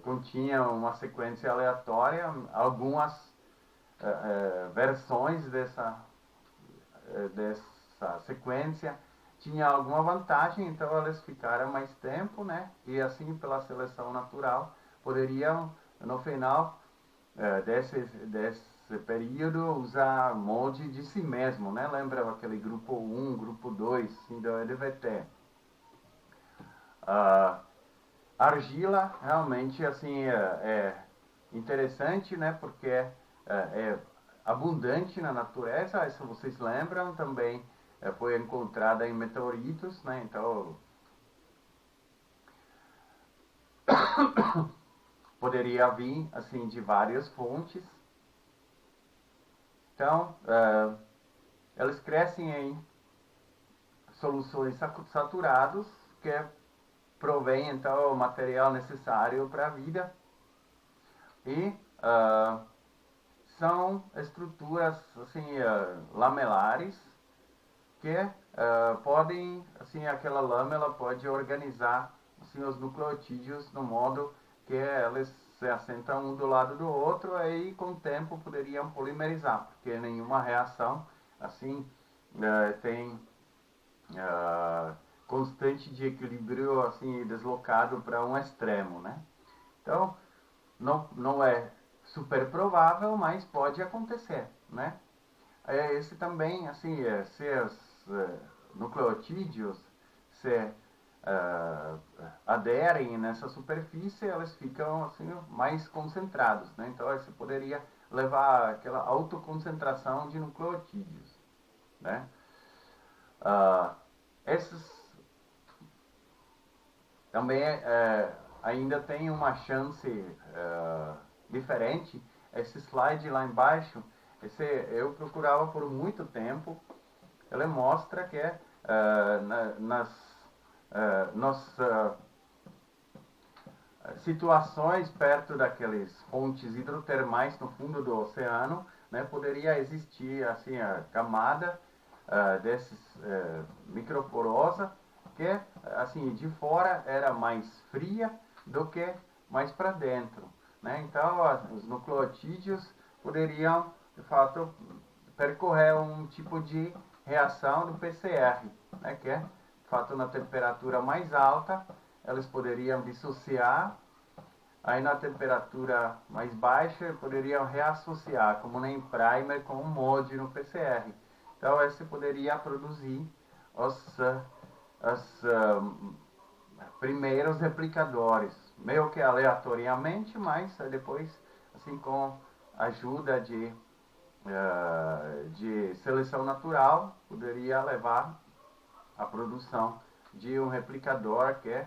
continham uma sequência aleatória, algumas versões dessa sequência tinha alguma vantagem, então elas ficaram mais tempo, né? E assim pela seleção natural poderiam no final desse período usar molde de si mesmo, né? Lembra aquele grupo 1, grupo 2, assim, do EDVT. A argila realmente assim é interessante, né? Porque é abundante na natureza, isso vocês lembram também, foi encontrada em meteoritos, né? Então poderia vir assim de várias fontes. Então elas crescem em soluções saturados que provém então o material necessário para a vida e são estruturas assim lamelares que podem assim aquela lâmela pode organizar assim os nucleotídeos no modo que eles se assentam um do lado do outro aí com o tempo poderiam polimerizar porque nenhuma reação assim tem constante de equilíbrio assim deslocado para um extremo, né? Então não é super provável, mas pode acontecer, né? Esse também assim se os nucleotídeos se aderem nessa superfície, eles ficam assim mais concentrados, né? Então isso poderia levar àquela autoconcentração de nucleotídeos, né? Esses também ainda tem uma chance diferente. Esse slide lá embaixo, eu procurava por muito tempo. Ele mostra que nas situações perto daqueles fontes hidrotermais no fundo do oceano, né, poderia existir assim a camada desses microporosa que assim de fora era mais fria do que mais para dentro, né? Então os nucleotídeos poderiam de fato percorrer um tipo de reação do PCR, né? Que é de fato na temperatura mais alta eles poderiam dissociar, aí na temperatura mais baixa poderiam reassociar, como nem primer com um molde no PCR. Então esse poderia produzir os primeiros replicadores, meio que aleatoriamente, mas depois assim com a ajuda de seleção natural poderia levar à produção de um replicador que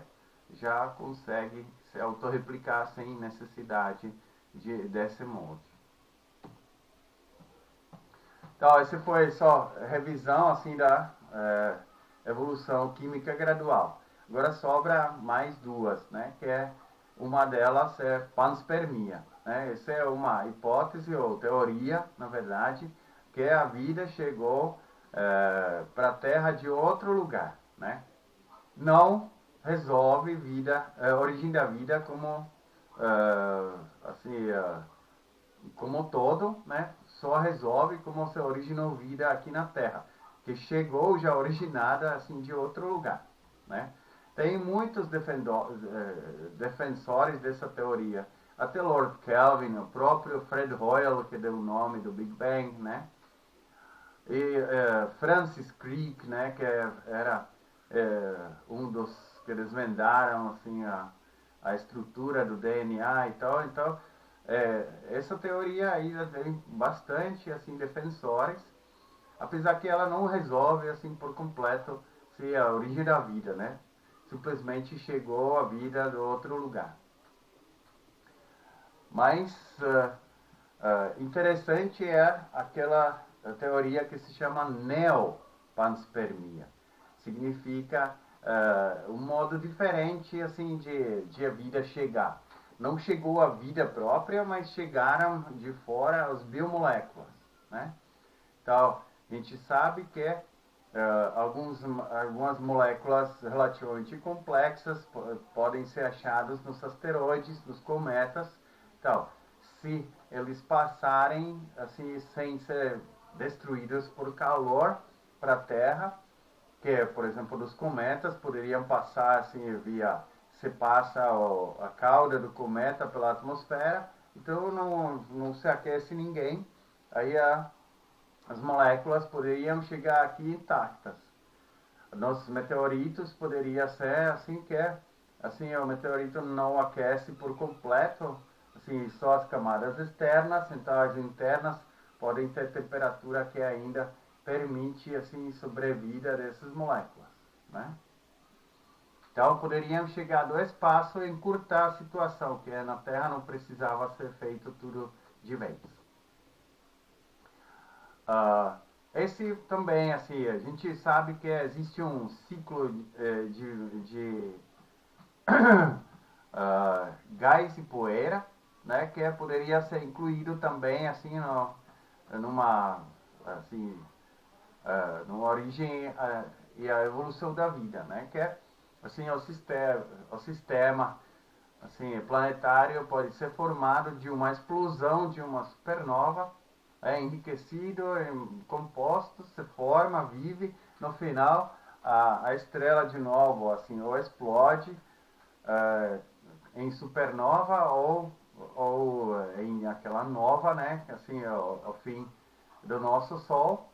já consegue se autorreplicar sem necessidade desse molde. Então, esse foi só revisão assim da evolução química gradual. Agora sobra mais duas, né? Que é uma delas é panspermia, né? Essa é uma hipótese ou teoria, na verdade, que a vida chegou para a Terra de outro lugar, né? Não resolve a origem da vida como assim como todo, né? Só resolve como se originou vida aqui na Terra, que chegou já originada assim de outro lugar, né? Tem muitos defensores dessa teoria, até Lord Kelvin, o próprio Fred Hoyle que deu o nome do Big Bang, né? E Francis Crick, né? Que era um dos que desvendaram assim a estrutura do DNA e tal, então essa teoria ainda tem bastante assim defensores, apesar que ela não resolve assim por completo se a origem da vida, né? Simplesmente chegou a vida de outro lugar. Mas interessante é aquela teoria que se chama neopanspermia. Significa um modo diferente assim de a vida chegar. Não chegou a vida própria, mas chegaram de fora as biomoléculas, né? Então, a gente sabe que algumas moléculas relativamente complexas podem ser achadas nos asteroides, nos cometas. Então, se eles passarem assim sem ser destruídos por calor para a Terra, que, por exemplo, dos cometas poderiam passar assim via se passa a cauda do cometa pela atmosfera, então não se aquece ninguém, aí as moléculas poderiam chegar aqui intactas. Nossos meteoritos poderia ser assim que assim o meteorito não aquece por completo, assim só as camadas externas, então as internas podem ter temperatura que ainda permite assim sobrevida dessas moléculas, né? Então poderiam chegar do espaço e encurtar a situação, que na Terra não precisava ser feito tudo de vez. Esse também, assim, a gente sabe que existe um ciclo de gás e poeira, né, que poderia ser incluído também, assim, numa, assim, numa origem e a evolução da vida, né, que é, assim, o sistema assim, planetário pode ser formado de uma explosão de uma supernova, enriquecido em compostos, se forma, vive, no final a estrela de novo assim, ou explode em supernova ou em aquela nova, né, assim, ao fim do nosso Sol,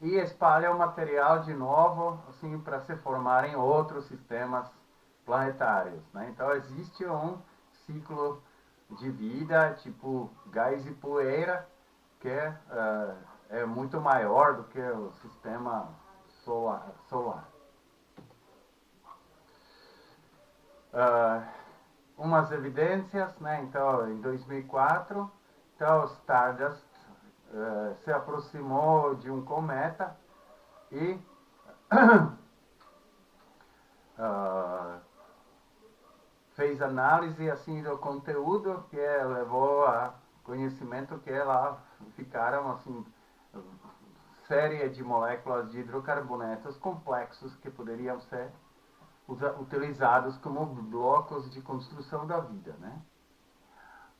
e espalha o material de novo assim, para se formarem outros sistemas planetários, né? Então existe um ciclo de vida tipo gás e poeira que é muito maior do que o sistema solar. Uh, Umas evidências, né? Então em 2004, então Stardust se aproximou de um cometa e fez análise assim do conteúdo que levou a conhecimento que lá ficaram assim série de moléculas de hidrocarbonetos complexos que poderiam ser utilizados como blocos de construção da vida, né?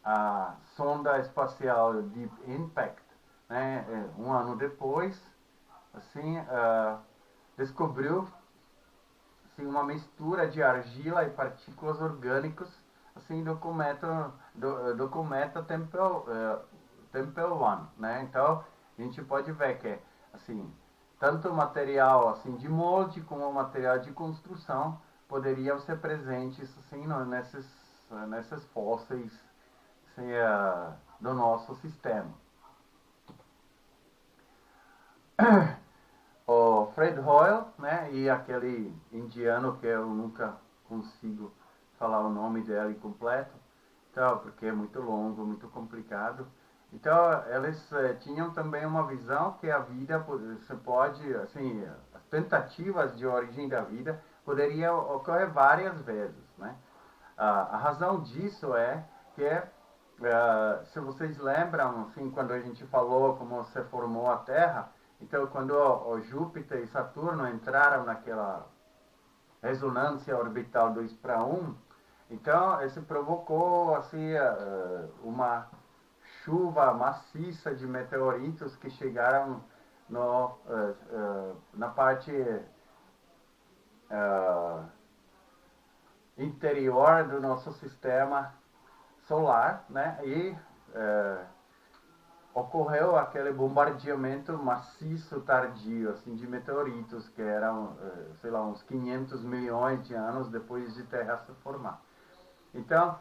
A sonda espacial Deep Impact, né, um ano depois, assim, descobriu assim, uma mistura de argila e partículas orgânicas assim do cometa Tempel 1, né? Então a gente pode ver que assim tanto o material assim de molde como o material de construção poderiam ser presentes assim nesses fósseis assim, do nosso sistema. O Fred Hoyle, né, e aquele indiano que eu nunca consigo falar o nome dele completo, então, porque é muito longo, muito complicado. Então, eles tinham também uma visão que a vida se pode, assim, as tentativas de origem da vida poderiam ocorrer várias vezes, né? A razão disso é que, se vocês lembram, assim, quando a gente falou como se formou a Terra, então quando o Júpiter e Saturno entraram naquela ressonância orbital 2:1, então isso provocou assim uma chuva maciça de meteoritos que chegaram na parte interior do nosso sistema solar, né? E ocorreu aquele bombardeamento maciço tardio assim de meteoritos que eram, sei lá, uns 500 milhões de anos depois de Terra se formar. Então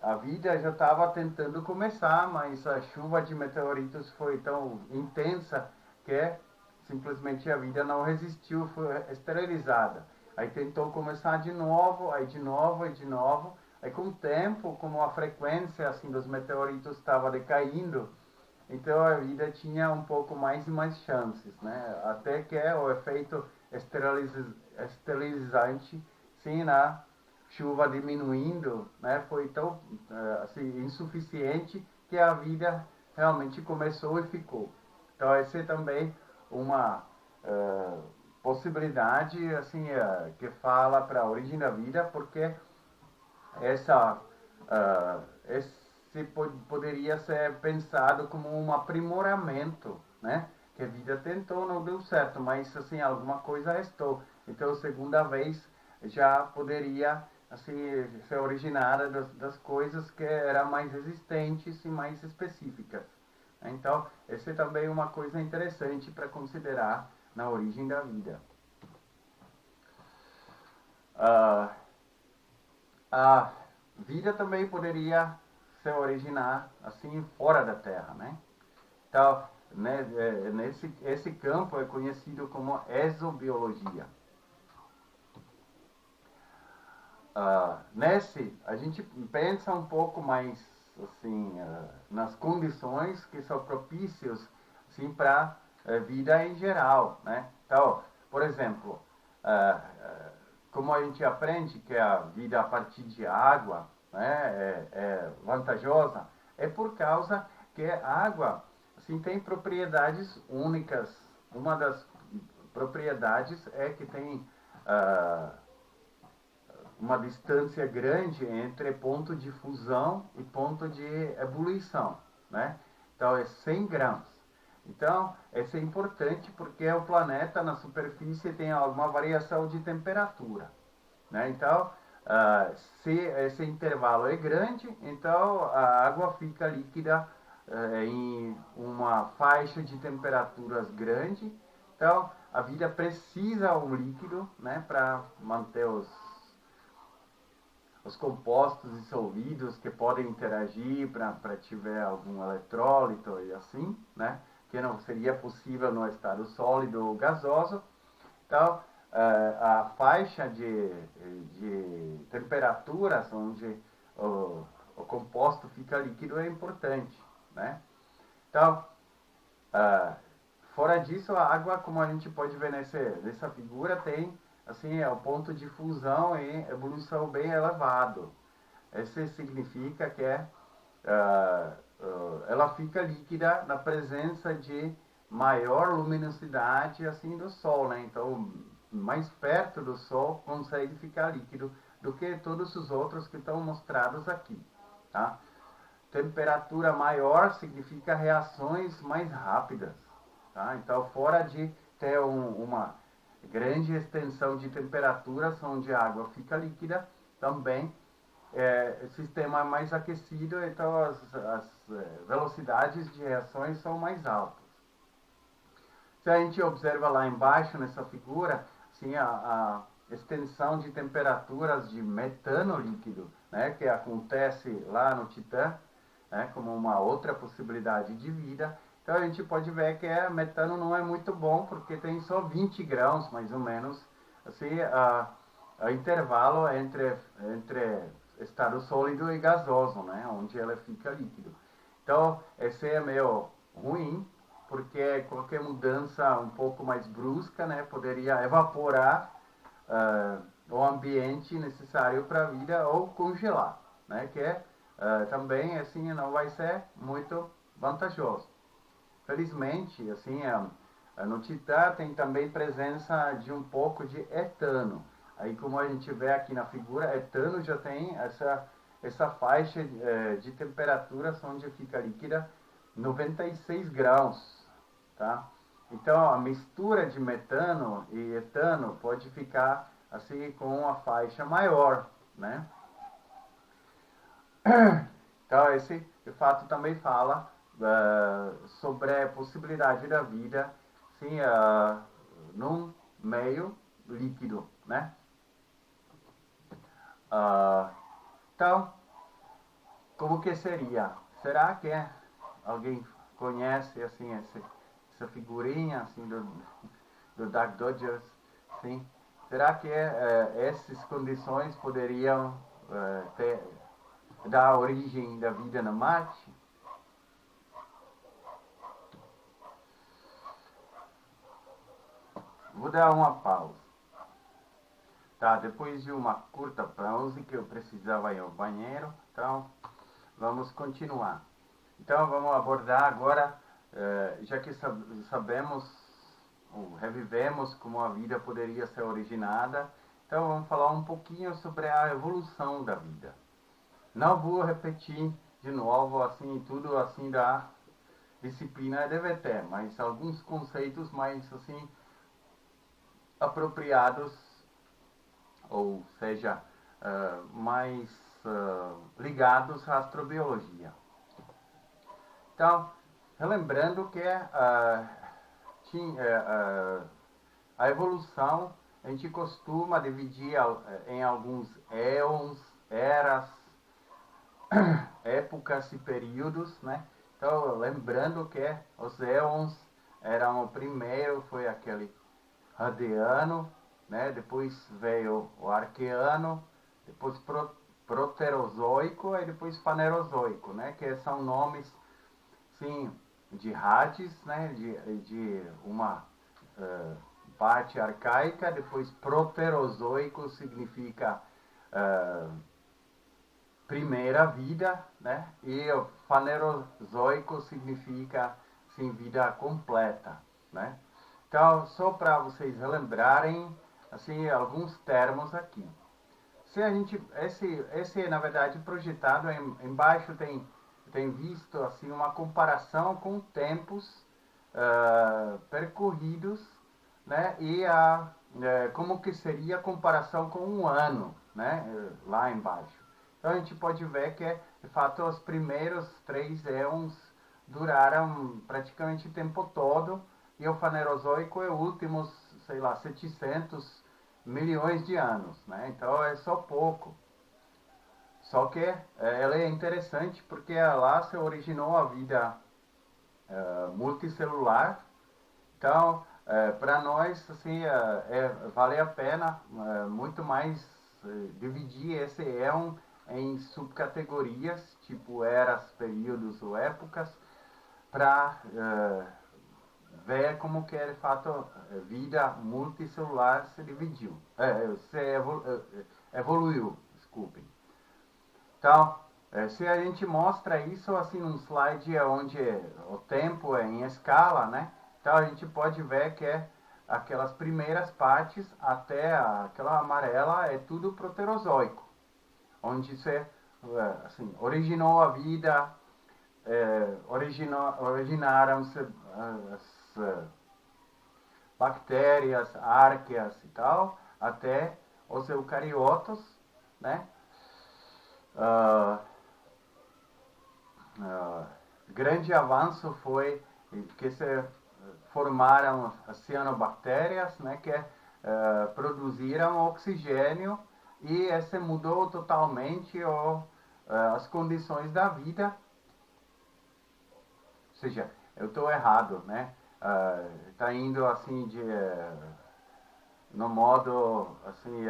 a vida já estava tentando começar, mas a chuva de meteoritos foi tão intensa que simplesmente a vida não resistiu, foi esterilizada. Aí tentou começar de novo, aí de novo e de novo, Aí com o tempo, como a frequência assim dos meteoritos estava decaindo, então a vida tinha um pouco mais e mais chances, né? Até que o efeito esterilizante, sim, na chuva diminuindo, né? Foi tão assim, insuficiente que a vida realmente começou e ficou. Então essa é também uma possibilidade assim que fala para a origem da vida, porque essa esse poderia ser pensado como um aprimoramento, né? Que a vida tentou, não deu certo, mas assim alguma coisa restou. Então, segunda vez já poderia assim ser originada das coisas que eram mais resistentes e mais específicas. Então, essa é também uma coisa interessante para considerar na origem da vida. Ah, a vida também poderia se originar assim fora da Terra, né? Então, né, esse campo é conhecido como exobiologia. Nesse, a gente pensa um pouco mais assim nas condições que são propícias assim, para a vida em geral, né? Então, por exemplo, como a gente aprende que a vida a partir de água, né, é vantajosa, é por causa que a água assim, tem propriedades únicas. Uma das propriedades é que tem uma distância grande entre ponto de fusão e ponto de ebulição, né? Então é 100 graus. Então, isso é importante porque o planeta na superfície tem alguma variação de temperatura, né? Então, se esse intervalo é grande, então a água fica líquida em uma faixa de temperaturas grande. Então, a vida precisa um líquido, né, para manter os compostos dissolvidos que podem interagir para tiver algum eletrólito e assim, né? Que não seria possível no estado sólido ou gasoso. Então, a faixa de temperaturas onde o composto fica líquido é importante, né? Então, fora disso, a água, como a gente pode ver nessa figura, tem assim, o ponto de fusão e ebulição bem elevado. Isso significa que ela fica líquida na presença de maior luminosidade assim do Sol, né? Então, mais perto do Sol consegue ficar líquido do que todos os outros que estão mostrados aqui, tá? Temperatura maior significa reações mais rápidas, tá? Então, fora de ter uma grande extensão de temperaturas onde a água fica líquida, também o sistema é mais aquecido, então as velocidades de reações são mais altas. Se a gente observa lá embaixo nessa figura, assim, a extensão de temperaturas de metano líquido, né, que acontece lá no Titã, né, como uma outra possibilidade de vida. Então a gente pode ver que metano não é muito bom, porque tem só 20 graus, mais ou menos, assim, a intervalo entre estado sólido e gasoso, né, onde ela fica líquido. Então, esse é meio ruim, porque qualquer mudança um pouco mais brusca, né, poderia evaporar o ambiente necessário para a vida ou congelar, né, que também assim não vai ser muito vantajoso. Felizmente, assim, no Titã tem também presença de um pouco de etano. Aí, como a gente vê aqui na figura, etano já tem essa faixa de temperaturas onde fica líquida 96 graus, tá? Então, a mistura de metano e etano pode ficar assim com uma faixa maior, né? Então, esse de fato também fala sobre a possibilidade da vida sim, num meio líquido, né? Então, como que seria? Será que alguém conhece assim essa figurinha assim do Duck Dodgers? Sim. Será que essas condições poderiam da origem da vida na Marte. Vou dar uma pausa. Tá, depois de uma curta pausa que eu precisava ir ao banheiro, então vamos continuar. Então vamos abordar agora, já que sabemos, ou revivemos como a vida poderia ser originada, então vamos falar um pouquinho sobre a evolução da vida. Não vou repetir de novo assim tudo assim da disciplina EDVT, mas alguns conceitos mais assim apropriados, ou seja, mais ligados à astrobiologia. Então, relembrando que a evolução a gente costuma dividir em alguns éons, eras, épocas e períodos, né? Então, lembrando que os éons eram o primeiro, foi aquele Radiano, né? Depois veio o Arqueano, depois Proterozoico e depois Fanerozoico, né? Que são nomes, sim, de Hades, né? De uma parte arcaica. Depois Proterozoico significa primeira vida, né? E o Fanerozoico significa, sim, vida completa, né? Então, só para vocês relembrarem, assim, alguns termos aqui. Se a gente, esse na verdade projetado embaixo tem visto assim uma comparação com tempos percorridos, né? E como que seria a comparação com um ano, né? Lá embaixo. Então a gente pode ver que de fato os primeiros 3 éons duraram praticamente o tempo todo. E o Fanerozoico é o último, sei lá, 700 milhões de anos, né? Então é só pouco. Só que ela é interessante porque lá se originou a vida multicelular. Então, para nós, assim, vale a pena muito mais dividir esse éon em subcategorias, tipo eras, períodos ou épocas, para ver como que de fato a vida multicelular se dividiu, evoluiu, desculpem. Então, se a gente mostra isso assim num slide onde o tempo é em escala, né? Então a gente pode ver que aquelas primeiras partes até aquela amarela é tudo proterozoico, onde se assim, originou a vida, originaram-se as bactérias, árqueas e tal, até os eucariotos, né? Grande avanço foi que se formaram as cianobactérias, né, que produziram oxigênio, e esse mudou totalmente as condições da vida. Ou seja, eu estou errado, né? Está indo assim no modo assim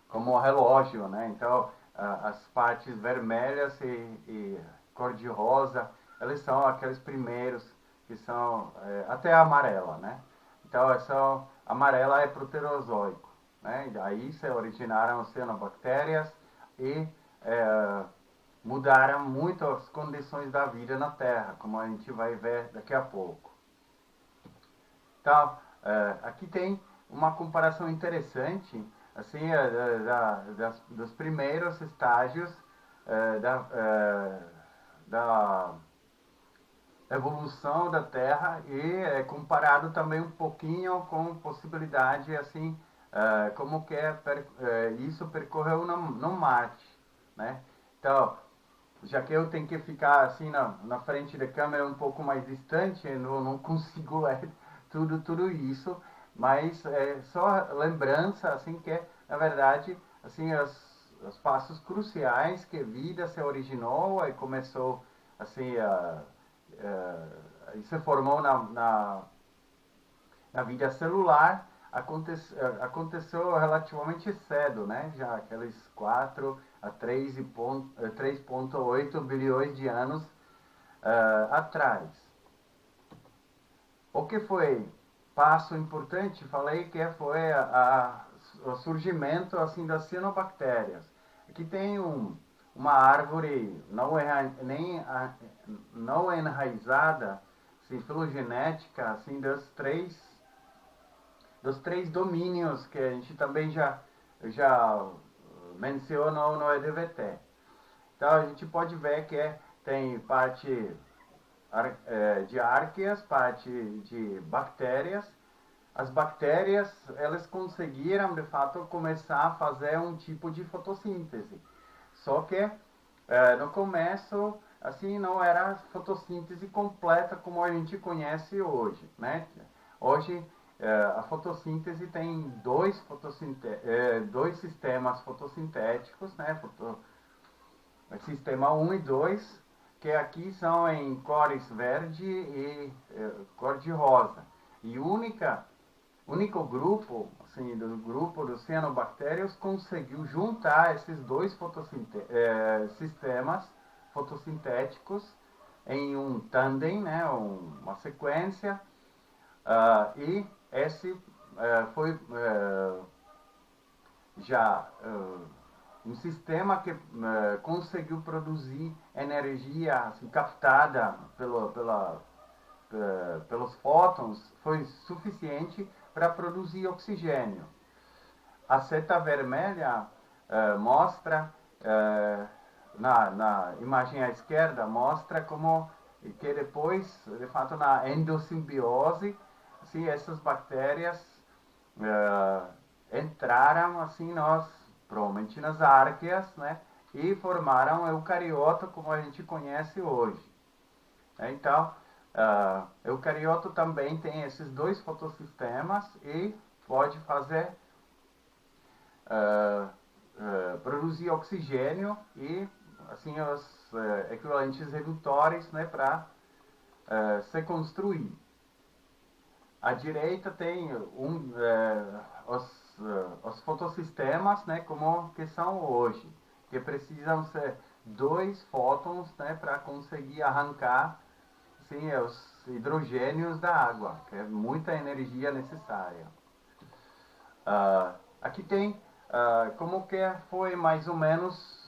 como relógio, né? Então as partes vermelhas e cor-de-rosa, eles são aqueles primeiros que são até a amarela, né? Então essa amarela é proterozoico, né? Aí se originaram cianobactérias e mudaram muito as condições da vida na Terra, como a gente vai ver daqui a pouco. Então, aqui tem uma comparação interessante, assim, dos primeiros estágios da evolução da Terra e comparado também um pouquinho com possibilidade, assim, como que isso percorreu no Marte, né? Então, já que eu tenho que ficar assim na frente da câmera um pouco mais distante, eu não consigo ler tudo isso, mas é só lembrança, assim, que na verdade, assim, os passos cruciais que a vida se originou e começou, assim, e se formou na vida celular, aconteceu relativamente cedo, né? Já aqueles 4 a 3,8 bilhões de anos atrás. O que foi passo importante, falei que foi o surgimento assim das cianobactérias. Aqui tem uma árvore não enraizada, assim, filogenética, assim, dos três domínios que a gente também já mencionou no EDVT. Então a gente pode ver que tem parte de árqueas, parte de bactérias. As bactérias, elas conseguiram de fato começar a fazer um tipo de fotossíntese. Só que no começo, assim, não era fotossíntese completa como a gente conhece hoje, né? Hoje a fotossíntese tem dois sistemas fotossintéticos, né? Sistema 1 e 2, que aqui são em cores verde e cor de rosa. E único grupo, assim, do grupo dos cianobactérios conseguiu juntar esses dois sistemas fotossintéticos em um tandem, né, uma sequência, e esse foi já um sistema que conseguiu produzir energia assim, captada pelos fótons, foi suficiente para produzir oxigênio. A seta vermelha mostra, na imagem à esquerda, mostra como que depois, de fato, na endossimbiose, assim, essas bactérias entraram assim provavelmente nas árqueas, né, e formaram o eucarioto como a gente conhece hoje. Então, eucarioto também tem esses dois fotossistemas e pode fazer produzir oxigênio e assim os equivalentes redutores, né, para se construir. À direita tem os fotossistemas, né, como que são hoje, que precisam ser dois fótons, né, para conseguir arrancar assim, os hidrogênios da água, que é muita energia necessária. Aqui tem como que foi mais ou menos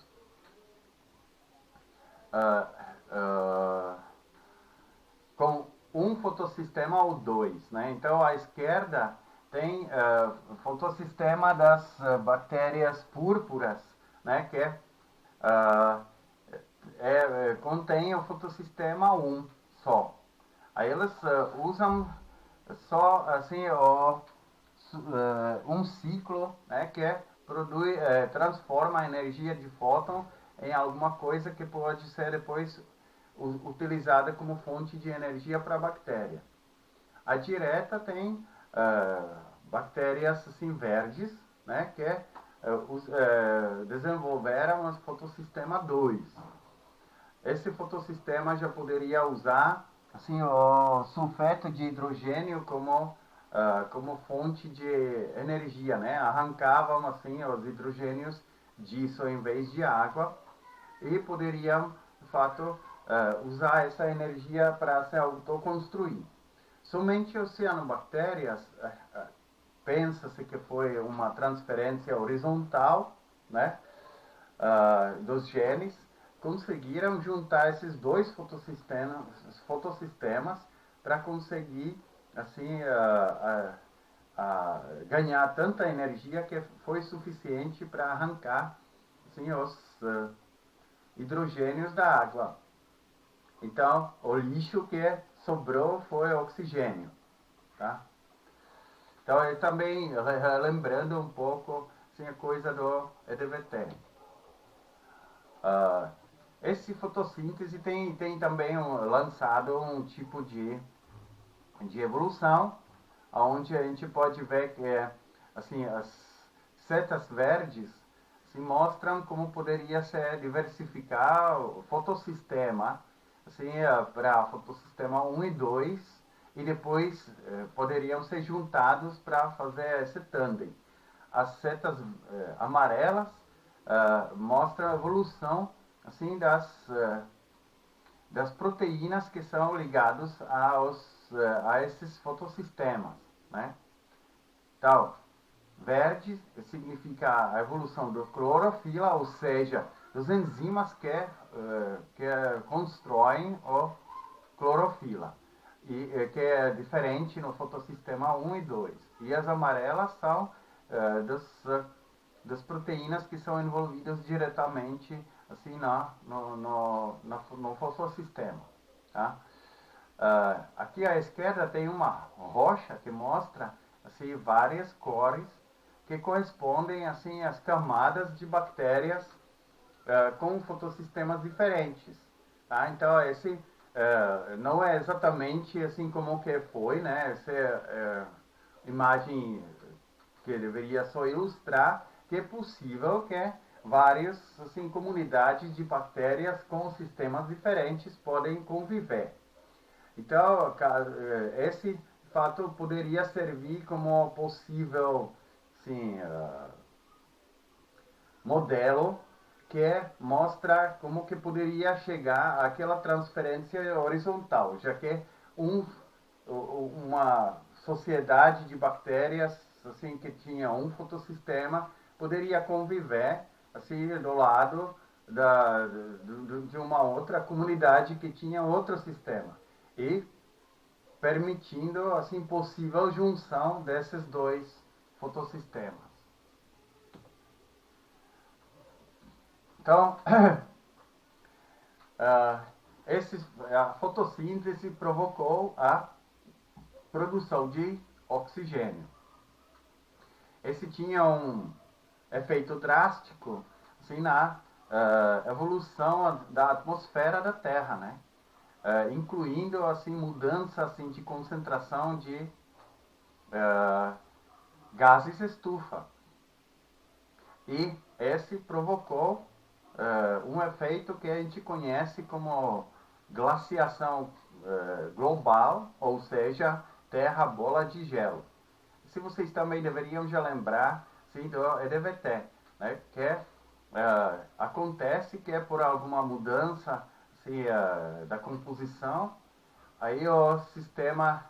com um fotossistema ou dois, né? Então, à esquerda tem fotossistema das bactérias púrpuras, né? Que contém o fotossistema 1 só. Aí eles usam só assim um ciclo, né? Que transforma a energia de fóton em alguma coisa que pode ser depois utilizada como fonte de energia para a bactéria. A direta tem bactérias assim, verdes, né, que desenvolveram o fotossistema 2. Esse fotossistema já poderia usar assim, o sulfeto de hidrogênio como fonte de energia, né? Arrancavam assim os hidrogênios disso em vez de água e poderiam, de fato, usar essa energia para se autoconstruir. Somente os cianobactérias, pensa-se que foi uma transferência horizontal, né, dos genes, conseguiram juntar esses dois fotossistemas para conseguir assim ganhar tanta energia que foi suficiente para arrancar assim, os hidrogênios da água. Então, o lixo que sobrou foi oxigênio. Tá? Então, eu também, lembrando um pouco assim, a coisa do EDVT. Esse fotossíntese tem também lançado um tipo de evolução, onde a gente pode ver que assim, as setas verdes assim, mostram como poderia se diversificar o fotossistema assim, para fotossistema 1 e 2 e depois poderiam ser juntados para fazer esse tandem. As setas amarelas mostram a evolução assim das proteínas que são ligadas a esses fotossistemas, né? Então, verde significa a evolução da clorofila, ou seja, dos enzimas que constroem a clorofila, e que é diferente no fotossistema 1 e 2. E as amarelas são das proteínas que são envolvidas diretamente assim no fotossistema. Tá? Aqui à esquerda tem uma rocha que mostra assim, várias cores que correspondem assim, às camadas de bactérias com fotossistemas diferentes. Tá? Então, esse não é exatamente assim como que foi, né? Essa imagem que deveria só ilustrar que é possível que várias assim, comunidades de bactérias com sistemas diferentes podem conviver. Então, esse fato poderia servir como possível sim, modelo que mostra como que poderia chegar àquela transferência horizontal, já que uma sociedade de bactérias assim que tinha um fotossistema poderia conviver assim do lado de uma outra comunidade que tinha outro sistema e permitindo assim possível junção desses dois fotossistemas. Então, a fotossíntese provocou a produção de oxigênio. Esse tinha um efeito drástico assim, na evolução da atmosfera da Terra, né? Incluindo assim, mudança assim, de concentração de gases estufa. E esse provocou um efeito que a gente conhece como glaciação global, ou seja, terra bola de gelo. Se vocês também deveriam já lembrar sim, do EDVT, né, que acontece que é por alguma mudança assim, da composição, aí o sistema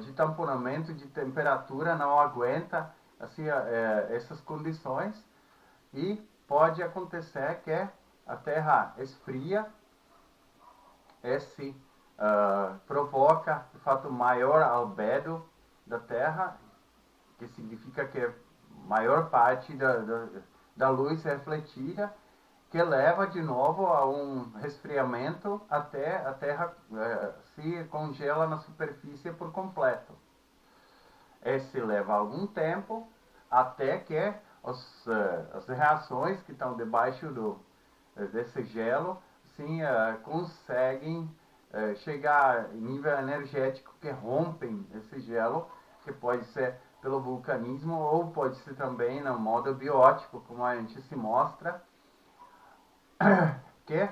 de tamponamento de temperatura não aguenta assim, essas condições e pode acontecer que a Terra esfria, esse provoca de fato maior albedo da Terra, que significa que maior parte da luz é refletida, que leva de novo a um resfriamento até a Terra se congela na superfície por completo. Esse leva algum tempo até que as reações que estão debaixo desse gelo sim, conseguem chegar em nível energético que rompem esse gelo, que pode ser pelo vulcanismo ou pode ser também no modo biótico, como a gente se mostra, que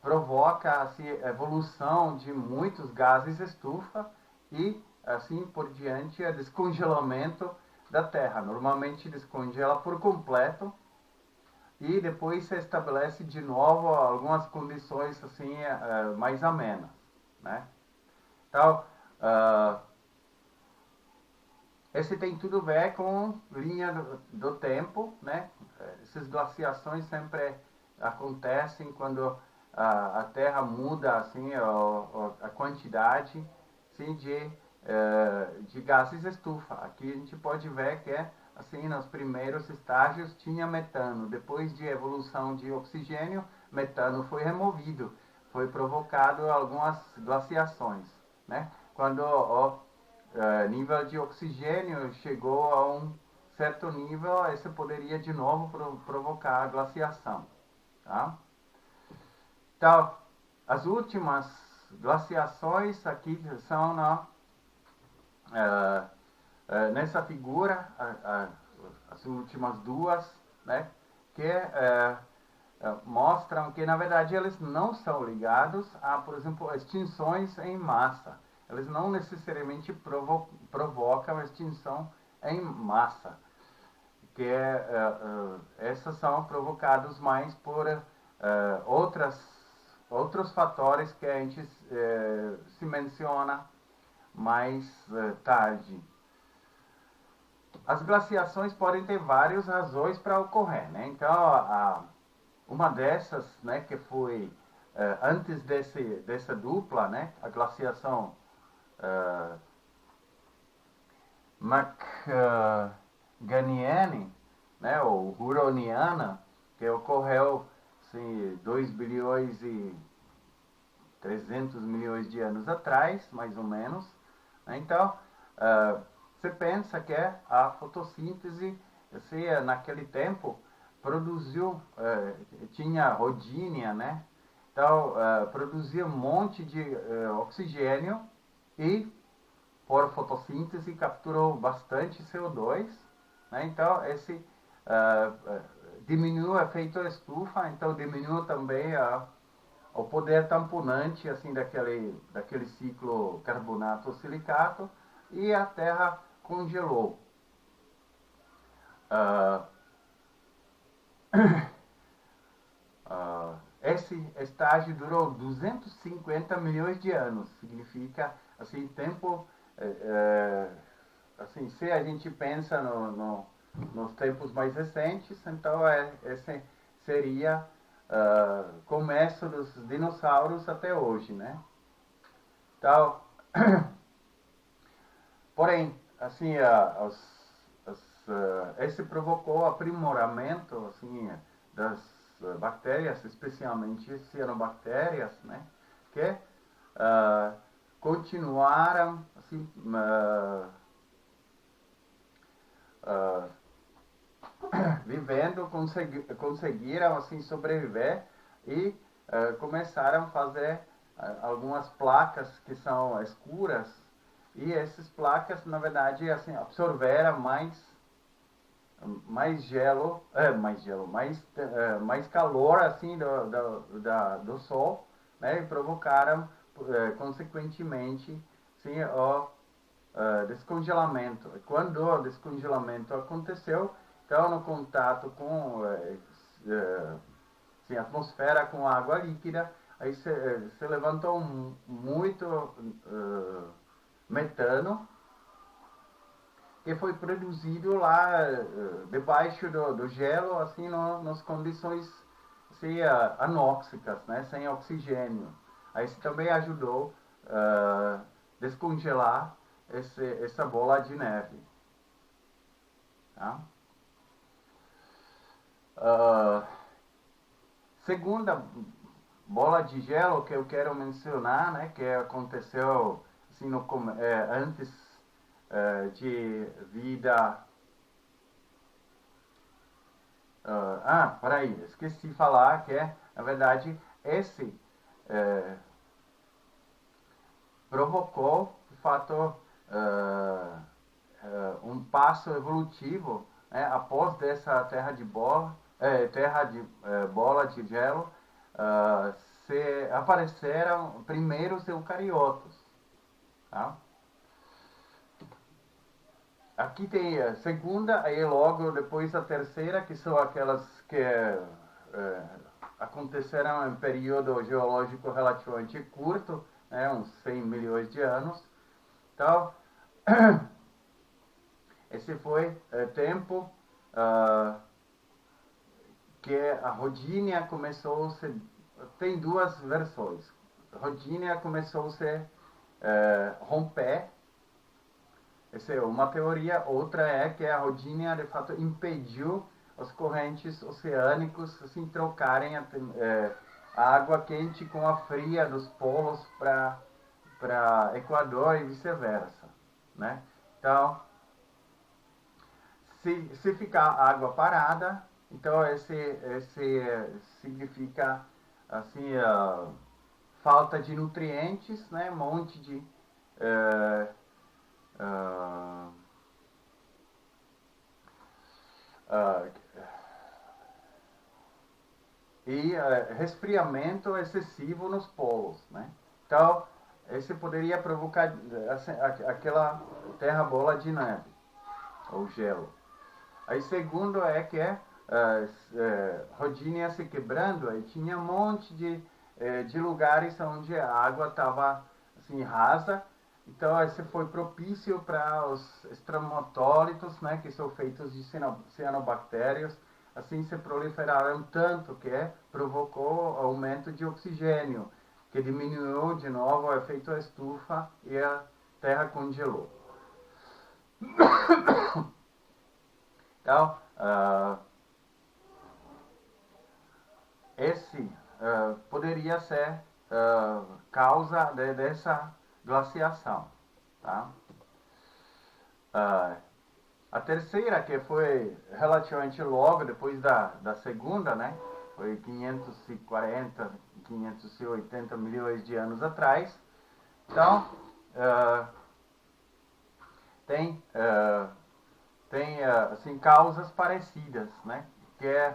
provoca assim, a evolução de muitos gases estufa e assim por diante, o descongelamento da Terra. Normalmente descongela por completo e depois se estabelece de novo algumas condições assim mais amenas, né? Então, esse tem tudo a ver com linha do tempo, né? Essas glaciações sempre acontecem quando a Terra muda assim a quantidade assim, de gases estufa. Aqui a gente pode ver que assim nos primeiros estágios tinha metano. Depois de evolução de oxigênio, metano foi removido, foi provocado algumas glaciações, né? Quando o nível de oxigênio chegou a um certo nível, isso poderia de novo provocar a glaciação. Tá? Então, as últimas glaciações aqui são nessa figura, as últimas duas, né, que mostram que, na verdade, eles não são ligados a, por exemplo, extinções em massa. Eles não necessariamente provocam extinção em massa, que essas são provocadas mais por outros fatores que a gente se menciona mais tarde. As glaciações podem ter várias razões para ocorrer, né? Então, uma dessas, né, que foi antes dessa dupla, né, a glaciação Maganiane, né, ou Huroniana, que ocorreu assim, 2 bilhões e 300 milhões de anos atrás, mais ou menos. Né? Então, você pensa que a fotossíntese, se naquele tempo produziu, tinha rodínia, né? Então, produzia um monte de oxigênio e, por fotossíntese, capturou bastante CO2. Né? Então, esse diminui o efeito estufa, então diminui também o poder tamponante assim, daquele ciclo carbonato-silicato e a Terra congelou. Esse estágio durou 250 milhões de anos, significa assim tempo assim, se a gente pensa nos tempos mais recentes, então esse seria começo dos dinossauros até hoje, né? Então, porém, assim, esse provocou aprimoramento assim, das bactérias, especialmente cianobactérias, né? Que continuaram assim, vivendo, conseguiram assim sobreviver e começaram a fazer algumas placas que são escuras e essas placas na verdade assim absorveram mais gelo, mais calor assim do sol, né, e provocaram consequentemente sim, o descongelamento. Quando o descongelamento aconteceu, então no contato com a atmosfera com água líquida, aí se levantou muito metano que foi produzido lá debaixo do gelo, assim, nas condições assim, anóxicas, né, sem oxigênio. Aí isso também ajudou a descongelar essa bola de neve. Tá? Segunda bola de gelo que eu quero mencionar, né, que aconteceu assim, antes de vida. Peraí, esqueci de falar que na verdade, esse provocou, de fato, um passo evolutivo, né, após dessa terra de bola de gelo, se apareceram primeiro os eucariotos. Tá? Aqui tem a segunda, aí logo depois a terceira, que são aquelas que aconteceram em período geológico relativamente curto, né, uns 100 milhões de anos. Então, esse foi tempo que a rodínia começou a se... Tem duas versões. A rodínia começou a se romper. Essa é uma teoria. Outra é que a rodínia, de fato, impediu os correntes oceânicos assim, trocarem a água quente com a fria dos polos para Equador e vice-versa. Né? Então, se ficar água parada, então esse significa assim, falta de nutrientes, né? Um monte de e resfriamento excessivo nos polos, né? Então, esse poderia provocar aquela terra bola de neve, ou gelo. Aí, segundo é que Rodinha se quebrando, aí tinha um monte de lugares onde a água estava assim, rasa. Então, esse foi propício para os estromatólitos, né, que são feitos de cianobactérias. Assim, se proliferaram tanto que provocou aumento de oxigênio, que diminuiu de novo o efeito estufa e a terra congelou. Então, esse poderia ser causa dessa glaciação. Tá? A terceira, que foi relativamente logo depois da segunda, né? Foi 540, 580 milhões de anos atrás. Então, tem assim, causas parecidas, né? Que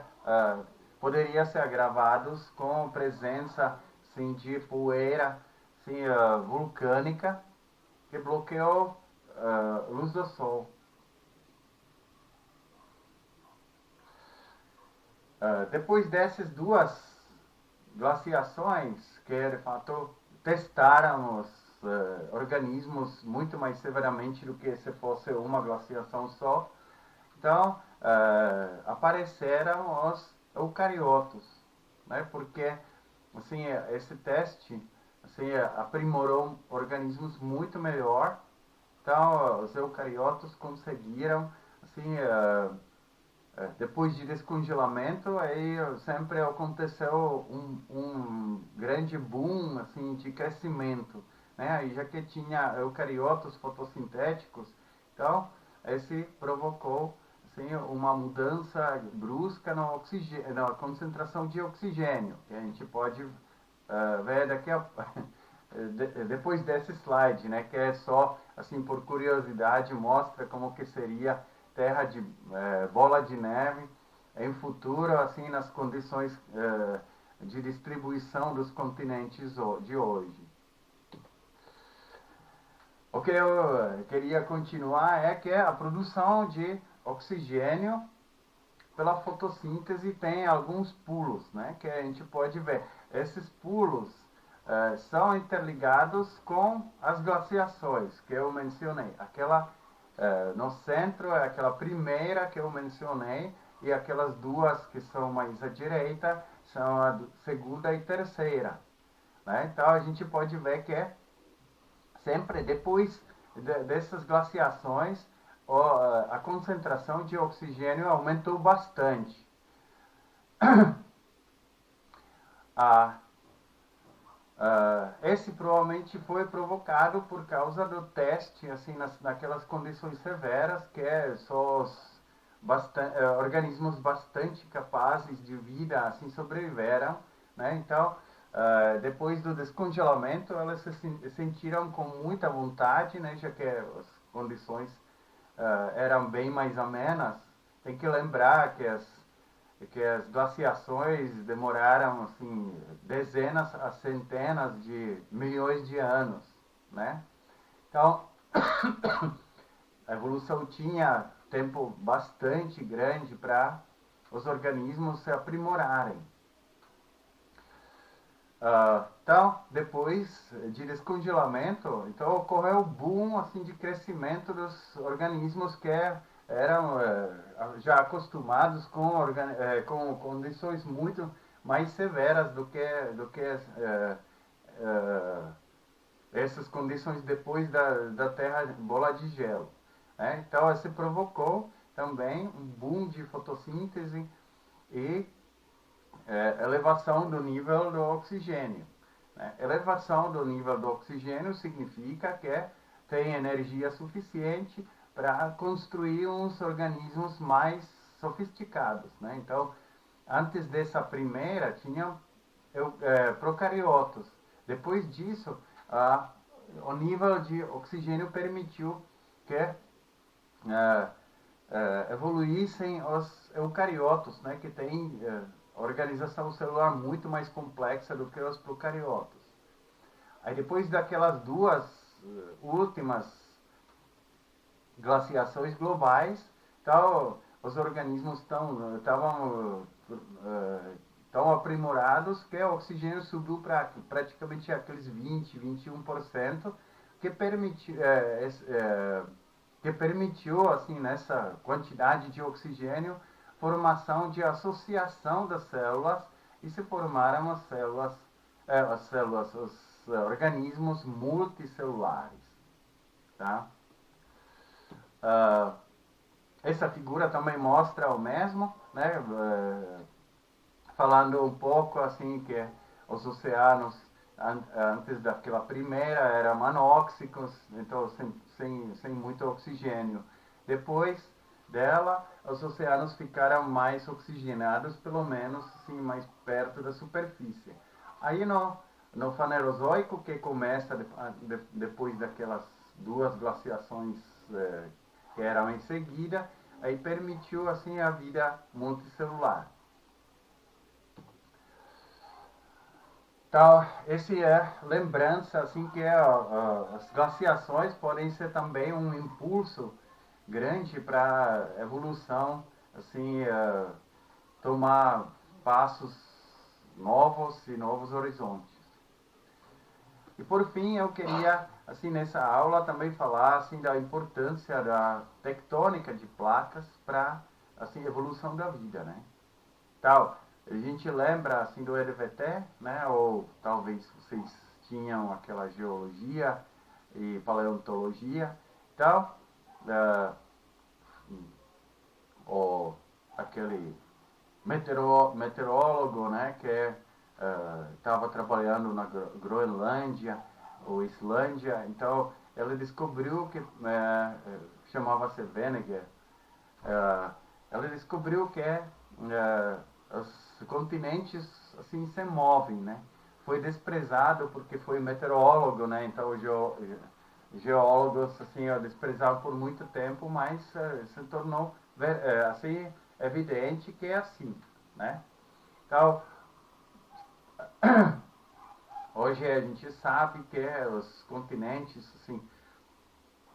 poderia ser agravados com presença assim, de poeira assim, vulcânica que bloqueou a luz do sol. Depois dessas duas glaciações, que de fato testaram os organismos muito mais severamente do que se fosse uma glaciação só, então apareceram os eucariotos, né? Porque assim, esse teste assim, aprimorou organismos muito melhor. Então, os eucariotos conseguiram assim, depois de descongelamento, aí sempre aconteceu um grande boom assim, de crescimento. Né? E já que tinha eucariotos fotossintéticos, então esse provocou assim, uma mudança brusca no oxigênio, na concentração de oxigênio, que a gente pode ver daqui a depois desse slide, né, que é só assim por curiosidade, mostra como que seria terra de bola de neve em futuro, assim nas condições de distribuição dos continentes de hoje. O que eu queria continuar é que a produção de oxigênio pela fotossíntese tem alguns pulos, né, que a gente pode ver. Esses pulos são interligados com as glaciações que eu mencionei. Aquela no centro é aquela primeira que eu mencionei e aquelas duas que são mais à direita são a segunda e terceira. Né? Então a gente pode ver que sempre depois dessas glaciações a concentração de oxigênio aumentou bastante. Esse provavelmente foi provocado por causa do teste, assim, naquelas condições severas, que só os organismos bastante capazes de vida assim sobreviveram, né? Então, depois do descongelamento, elas se sentiram com muita vontade, né? Já que as condições eram bem mais amenas. Tem que lembrar que as glaciações demoraram assim dezenas a centenas de milhões de anos, né? Então a evolução tinha tempo bastante grande para os organismos se aprimorarem. Então, depois de descongelamento, então ocorreu o boom assim de crescimento dos organismos que eram já acostumados com condições muito mais severas do que essas condições depois da Terra bola de gelo. Né? Então, isso provocou também um boom de fotossíntese e elevação do nível do oxigênio. Né? Elevação do nível do oxigênio significa que tem energia suficiente para construir uns organismos mais sofisticados. Né? Então, antes dessa primeira, tinham procariotos. Depois disso, o nível de oxigênio permitiu que evoluíssem os eucariotos, né, que têm organização celular muito mais complexa do que os procariotas. Aí depois daquelas duas últimas glaciações globais, então, os organismos estavam tão aprimorados que o oxigênio subiu para praticamente aqueles 20, 21%, que permitiu, assim, nessa quantidade de oxigênio, formação de associação das células e se formaram os organismos multicelulares. Tá? Essa figura também mostra o mesmo, né? Falando um pouco assim que os oceanos antes daquela primeira eram anóxicos, então sem muito oxigênio. Depois dela, os oceanos ficaram mais oxigenados, pelo menos assim, mais perto da superfície. Aí no Fanerozoico, que começa depois daquelas duas glaciações que eram em seguida, aí permitiu assim a vida multicelular. Então, esse é lembrança assim que as glaciações podem ser também um impulso grande para a evolução, assim, tomar passos novos e novos horizontes. E por fim, eu queria, assim, nessa aula também falar, assim, da importância da tectônica de placas para, assim, a evolução da vida, né? Então, a gente lembra, assim, do EDVT, né? Ou talvez vocês tinham aquela geologia e paleontologia. Então, aquele meteorólogo, né, que estava trabalhando na Groenlândia ou Islândia, então ele descobriu que chamava-se Veneger. Ele descobriu que os continentes assim se movem, né? Foi desprezado porque foi meteorólogo, né? Então geólogos assim desprezavam por muito tempo, mas se tornou assim evidente que é assim, né? Então hoje a gente sabe que os continentes assim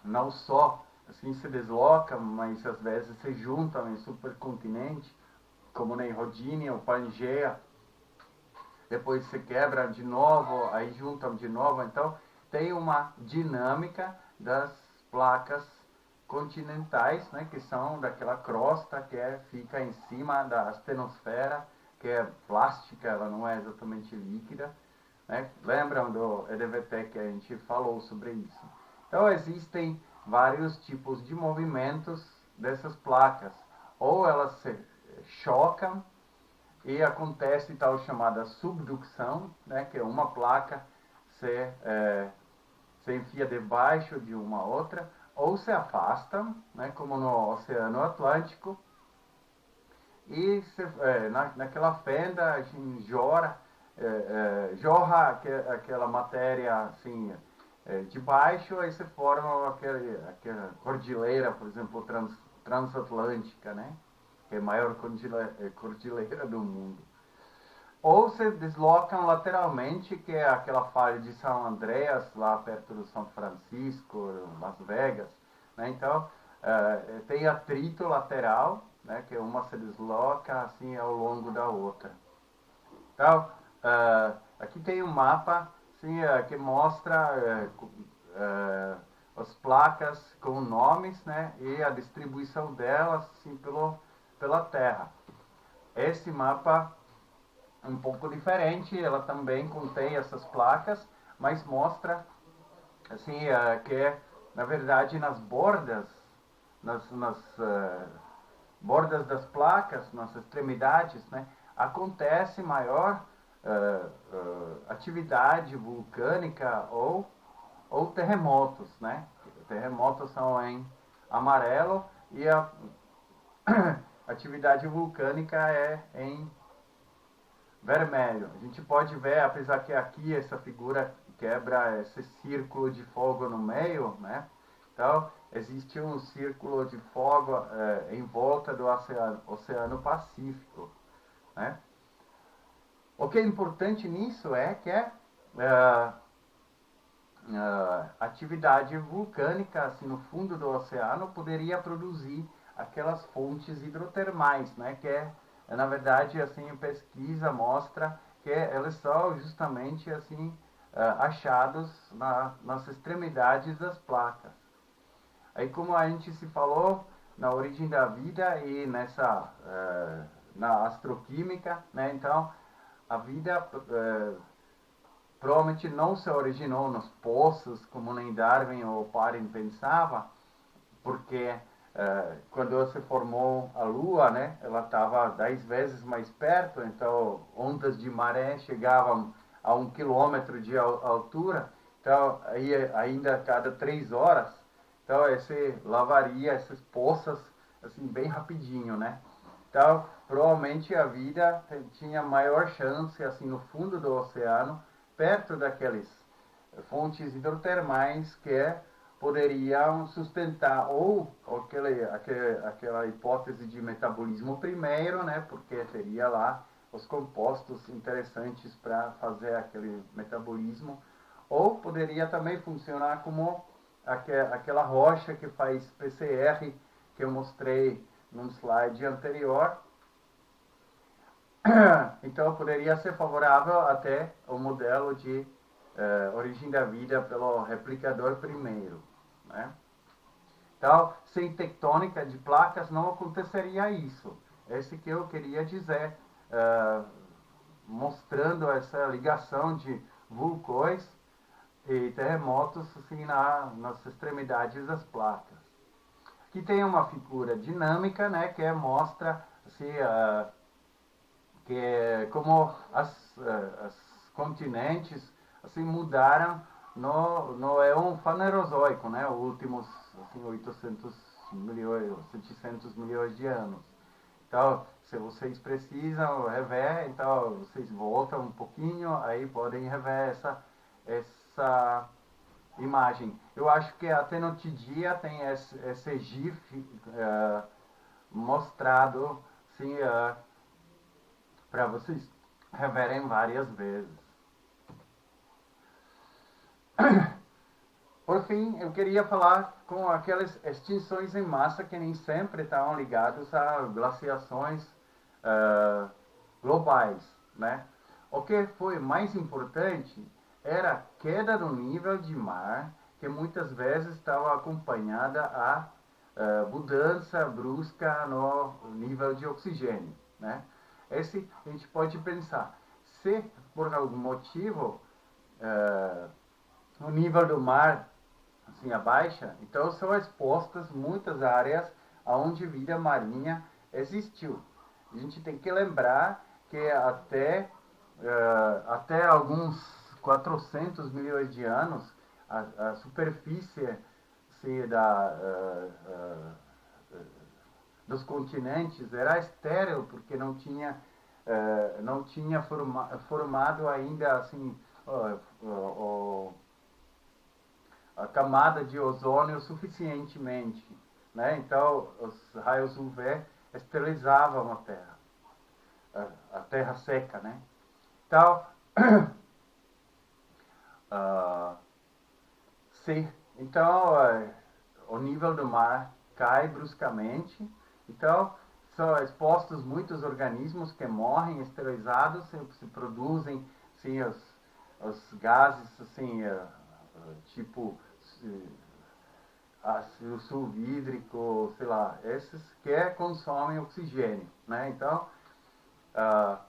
não só assim se deslocam, mas às vezes se juntam em supercontinente, como na Rodínia ou Pangeia, depois se quebra de novo, aí juntam de novo. Então tem uma dinâmica das placas continentais, né, que são daquela crosta que fica em cima da astenosfera, que é plástica, ela não é exatamente líquida, né? Lembram do EDVT que a gente falou sobre isso? Então existem vários tipos de movimentos dessas placas, ou elas se chocam e acontece tal chamada subducção, né, que é uma placa se enfia debaixo de uma outra, ou se afastam, né, como no Oceano Atlântico, e naquela fenda a gente jorra aquela matéria assim de baixo, aí se forma aquela cordilheira, por exemplo, transatlântica, né? Que é a maior cordilheira do mundo. Ou se deslocam lateralmente, que é aquela falha de São Andreas, lá perto do São Francisco, Las Vegas, né? Então, tem atrito lateral, né? Que uma se desloca assim ao longo da outra. Então, aqui tem um mapa assim, que mostra as placas com nomes, né, e a distribuição delas assim, pela Terra. Esse mapa é um pouco diferente, ela também contém essas placas, mas mostra assim, que na verdade nas bordas, nas bordas das placas, nas extremidades, né, acontece maior atividade vulcânica ou terremotos, né? Terremotos são em amarelo e a atividade vulcânica é em vermelho. A gente pode ver, apesar que aqui essa figura quebra esse círculo de fogo no meio, né? Então, existe um círculo de fogo em volta do Oceano Pacífico, né? O que é importante nisso é que atividade vulcânica assim, no fundo do oceano poderia produzir aquelas fontes hidrotermais, né? Que na verdade, assim, pesquisa mostra que eles são justamente assim achados nas extremidades das placas. Aí, como a gente se falou na origem da vida e na astroquímica, né? Então, a vida provavelmente não se originou nos poços, como nem Darwin ou Parin pensava, porque quando se formou a Lua, né, ela estava 10 vezes mais perto, então ondas de maré chegavam a 1 quilômetro de altura, então aí ainda a cada 3 horas, então esse lavaria essas poças assim bem rapidinho, né? Então provavelmente a vida tinha maior chance assim no fundo do oceano, perto daqueles fontes hidrotermais que poderiam sustentar ou aquela hipótese de metabolismo primeiro, né, porque teria lá os compostos interessantes para fazer aquele metabolismo, ou poderia também funcionar como aquela rocha que faz PCR que eu mostrei num slide anterior. Então poderia ser favorável até o modelo de origem da vida pelo replicador primeiro, né? Então, sem tectônica de placas não aconteceria isso. Esse que eu queria dizer, mostrando essa ligação de vulcões e terremotos assim, nas extremidades das placas. Aqui tem uma figura dinâmica, né, que mostra assim, que como as continentes assim mudaram no éon fanerozoico, né, os últimos assim 800 milhões, 700 milhões de anos. Então, se vocês precisam rever, então vocês voltam um pouquinho, aí podem rever essa imagem. Eu acho que até no Tidia tem esse GIF mostrado, assim, para vocês reverem várias vezes. Por fim, eu queria falar com aquelas extinções em massa que nem sempre estão ligadas a glaciações globais, né? O que foi mais importante era a queda do nível de mar, que muitas vezes estava acompanhada a mudança brusca no nível de oxigênio, né? Esse a gente pode pensar, se por algum motivo o nível do mar assim abaixa, então são expostas muitas áreas onde vida marinha existiu. A gente tem que lembrar que até alguns 400 milhões de anos a superfície assim, dos continentes era estéril porque não tinha formado ainda assim a camada de ozônio suficientemente, né? Então os raios UV esterilizavam a Terra, a Terra seca, né? Então sim, então o nível do mar cai bruscamente, então são expostos muitos organismos que morrem esterilizados, se produzem sim, os gases assim, tipo ácido sulfídrico, sei lá, esses que consomem oxigênio, né? Então, a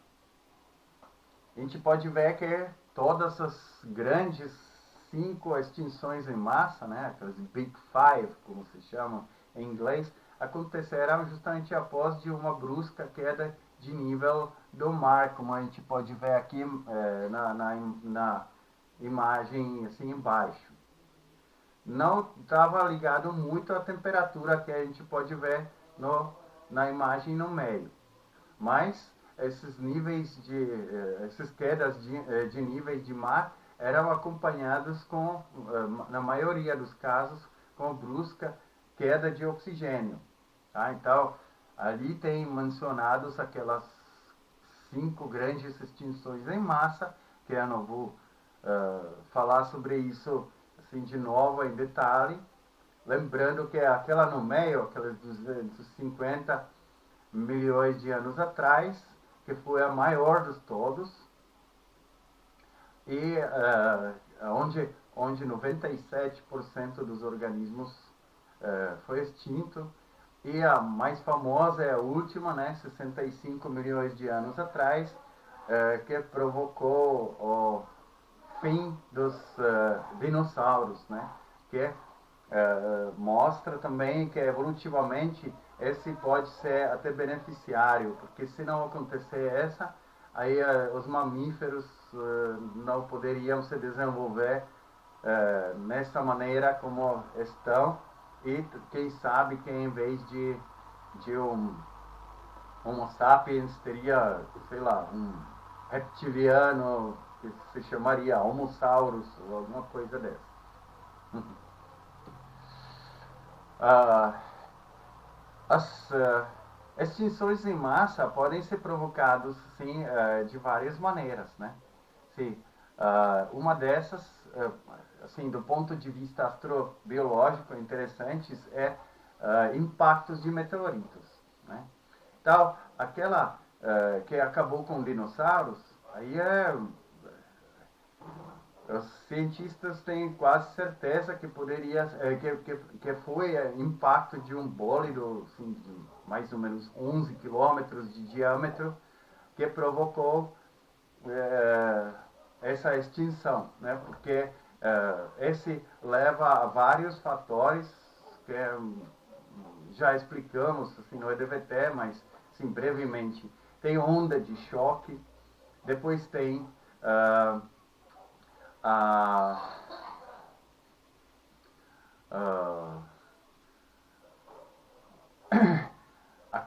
gente pode ver que todas as grandes 5 extinções em massa, né, aquelas Big Five, como se chamam em inglês, aconteceram justamente após de uma brusca queda de nível do mar, como a gente pode ver aqui na imagem assim embaixo. Não estava ligado muito à temperatura que a gente pode ver na imagem no meio. Mas esses níveis essas quedas de níveis de mar eram acompanhados na maioria dos casos, com brusca queda de oxigênio. Tá? Então, ali tem mencionados aquelas 5 grandes extinções em massa, que eu não vou falar sobre isso assim de novo em detalhe, lembrando que aquela no meio, aquelas 250 milhões de anos atrás, que foi a maior de todos, e onde 97% dos organismos foi extinto, e a mais famosa é a última, né, 65 milhões de anos atrás, que provocou o fim dos dinossauros, né, que mostra também que evolutivamente esse pode ser até beneficiário, porque se não acontecer essa, aí os mamíferos não poderiam se desenvolver nessa maneira como estão, e quem sabe que em vez de um Homo sapiens teria, sei lá, um reptiliano que se chamaria Homo saurus ou alguma coisa dessa. As extinções em massa podem ser provocadas sim, de várias maneiras, né? Sim, uma dessas, assim, do ponto de vista astrobiológico interessantes é impactos de meteoritos, né? Então, aquela que acabou com dinossauros, aí os cientistas têm quase certeza que poderia que foi impacto de um bólido assim, de mais ou menos 11 quilômetros de diâmetro que provocou essa extinção, né? Porque esse leva a vários fatores que já explicamos assim, no EDVT, mas assim, brevemente. Tem onda de choque, depois tem a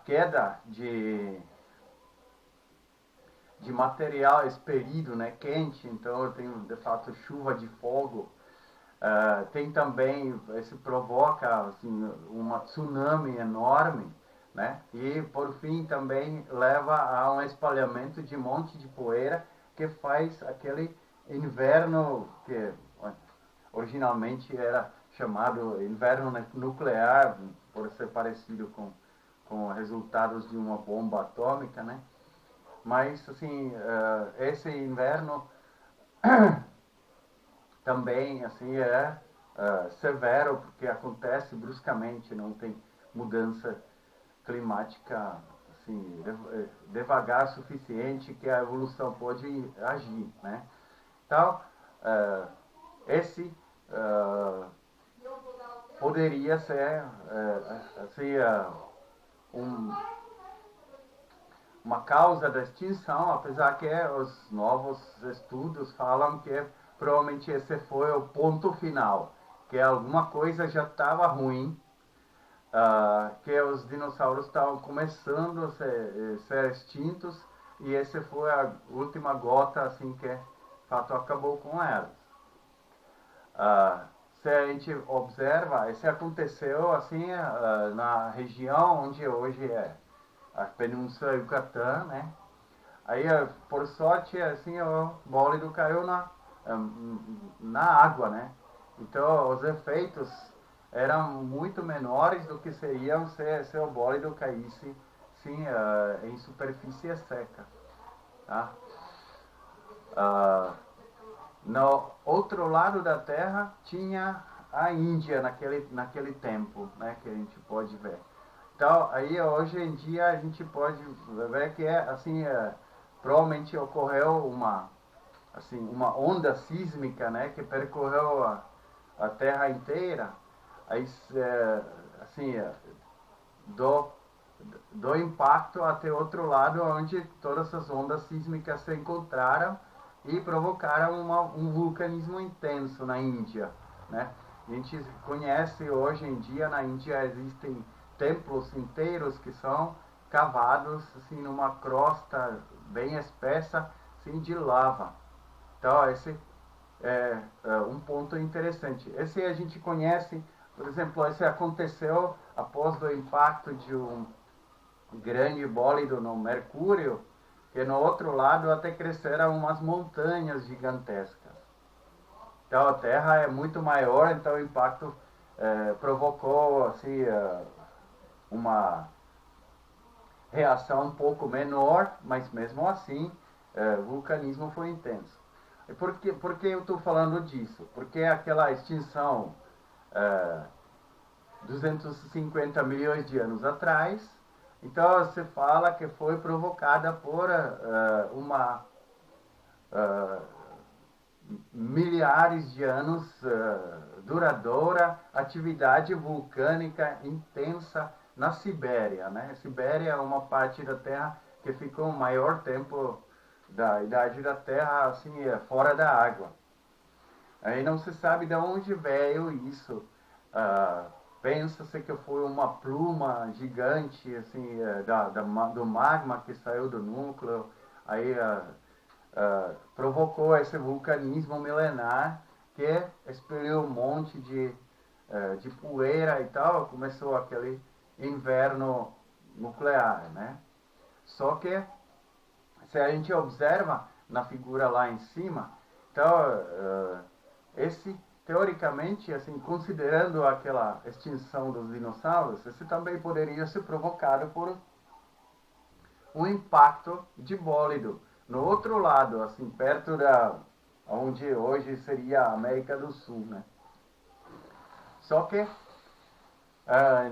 queda de material expelido, né, quente, então eu tenho de fato chuva de fogo. Tem também, isso provoca assim, uma tsunami enorme, né? E por fim também leva a um espalhamento de um monte de poeira que faz aquele inverno que originalmente era chamado inverno nuclear, por ser parecido com resultados de uma bomba atômica, né? Mas assim, esse inverno também assim severo, porque acontece bruscamente, não tem mudança climática assim devagar suficiente que a evolução pode agir, né? Então esse poderia ser assim uma causa da extinção, apesar que os novos estudos falam que provavelmente esse foi o ponto final, que alguma coisa já estava ruim, que os dinossauros estavam começando a ser extintos, e essa foi a última gota assim que de fato acabou com elas. Se a gente observa, isso aconteceu assim na região onde hoje é a Península Yucatán, né? Aí, por sorte, assim, o bólido caiu na água, né? Então, os efeitos eram muito menores do que seriam se o bólido caísse, sim, em superfície seca, tá? No outro lado da Terra tinha a Índia naquele tempo, né? Que a gente pode ver. Então, aí hoje em dia a gente pode ver que assim, provavelmente ocorreu uma onda sísmica, né, que percorreu a Terra inteira, aí, assim, do impacto até outro lado, onde todas as ondas sísmicas se encontraram e provocaram um vulcanismo intenso na Índia, né? A gente conhece hoje em dia, na Índia existem templos inteiros que são cavados assim numa crosta bem espessa, assim, de lava. Então esse é um ponto interessante. Esse a gente conhece, por exemplo, esse aconteceu após o impacto de um grande bólido no Mercúrio, que no outro lado até cresceram umas montanhas gigantescas. Então a Terra é muito maior, então o impacto provocou assim, uma reação um pouco menor, mas mesmo assim o vulcanismo foi intenso. E por que eu estou falando disso? Porque aquela extinção 250 milhões de anos atrás, então você fala que foi provocada por uma milhares de anos duradoura atividade vulcânica intensa na Sibéria, né? A Sibéria é uma parte da Terra que ficou o maior tempo da idade da Terra assim fora da água. Aí não se sabe de onde veio isso. Pensa-se que foi uma pluma gigante assim do magma que saiu do núcleo. Aí provocou esse vulcanismo milenar que expeliu um monte de poeira e tal, começou aquele inverno nuclear, né? Só que se a gente observa na figura lá em cima, então esse teoricamente, assim, considerando aquela extinção dos dinossauros, esse também poderia ser provocado por um impacto de bólido no outro lado, assim, perto da onde hoje seria a América do Sul, né? Só que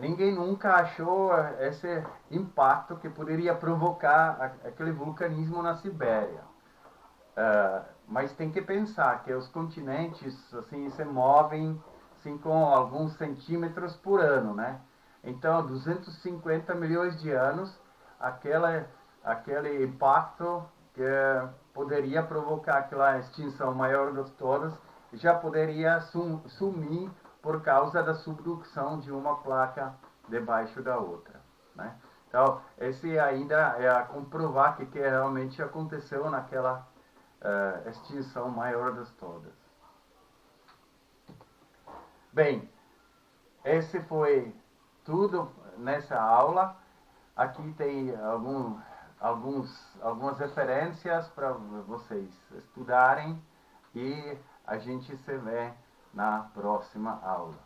ninguém nunca achou esse impacto que poderia provocar aquele vulcanismo na Sibéria. Mas tem que pensar que os continentes assim se movem assim, com alguns centímetros por ano, né? Então, 250 milhões de anos, aquele impacto que poderia provocar aquela extinção maior de todas, já poderia sumir por causa da subducção de uma placa debaixo da outra, né? Então, esse ainda é a comprovar que realmente aconteceu naquela extinção maior das todas. Bem, esse foi tudo nessa aula. Aqui tem algumas referências para vocês estudarem e a gente se vê na próxima aula.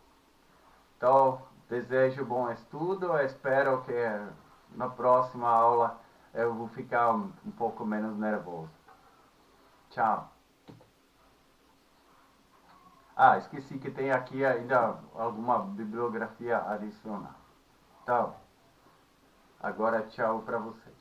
Então, desejo bom estudo. Espero que na próxima aula eu vou ficar um pouco menos nervoso. Tchau. Esqueci que tem aqui ainda alguma bibliografia adicional. Então, agora tchau para vocês.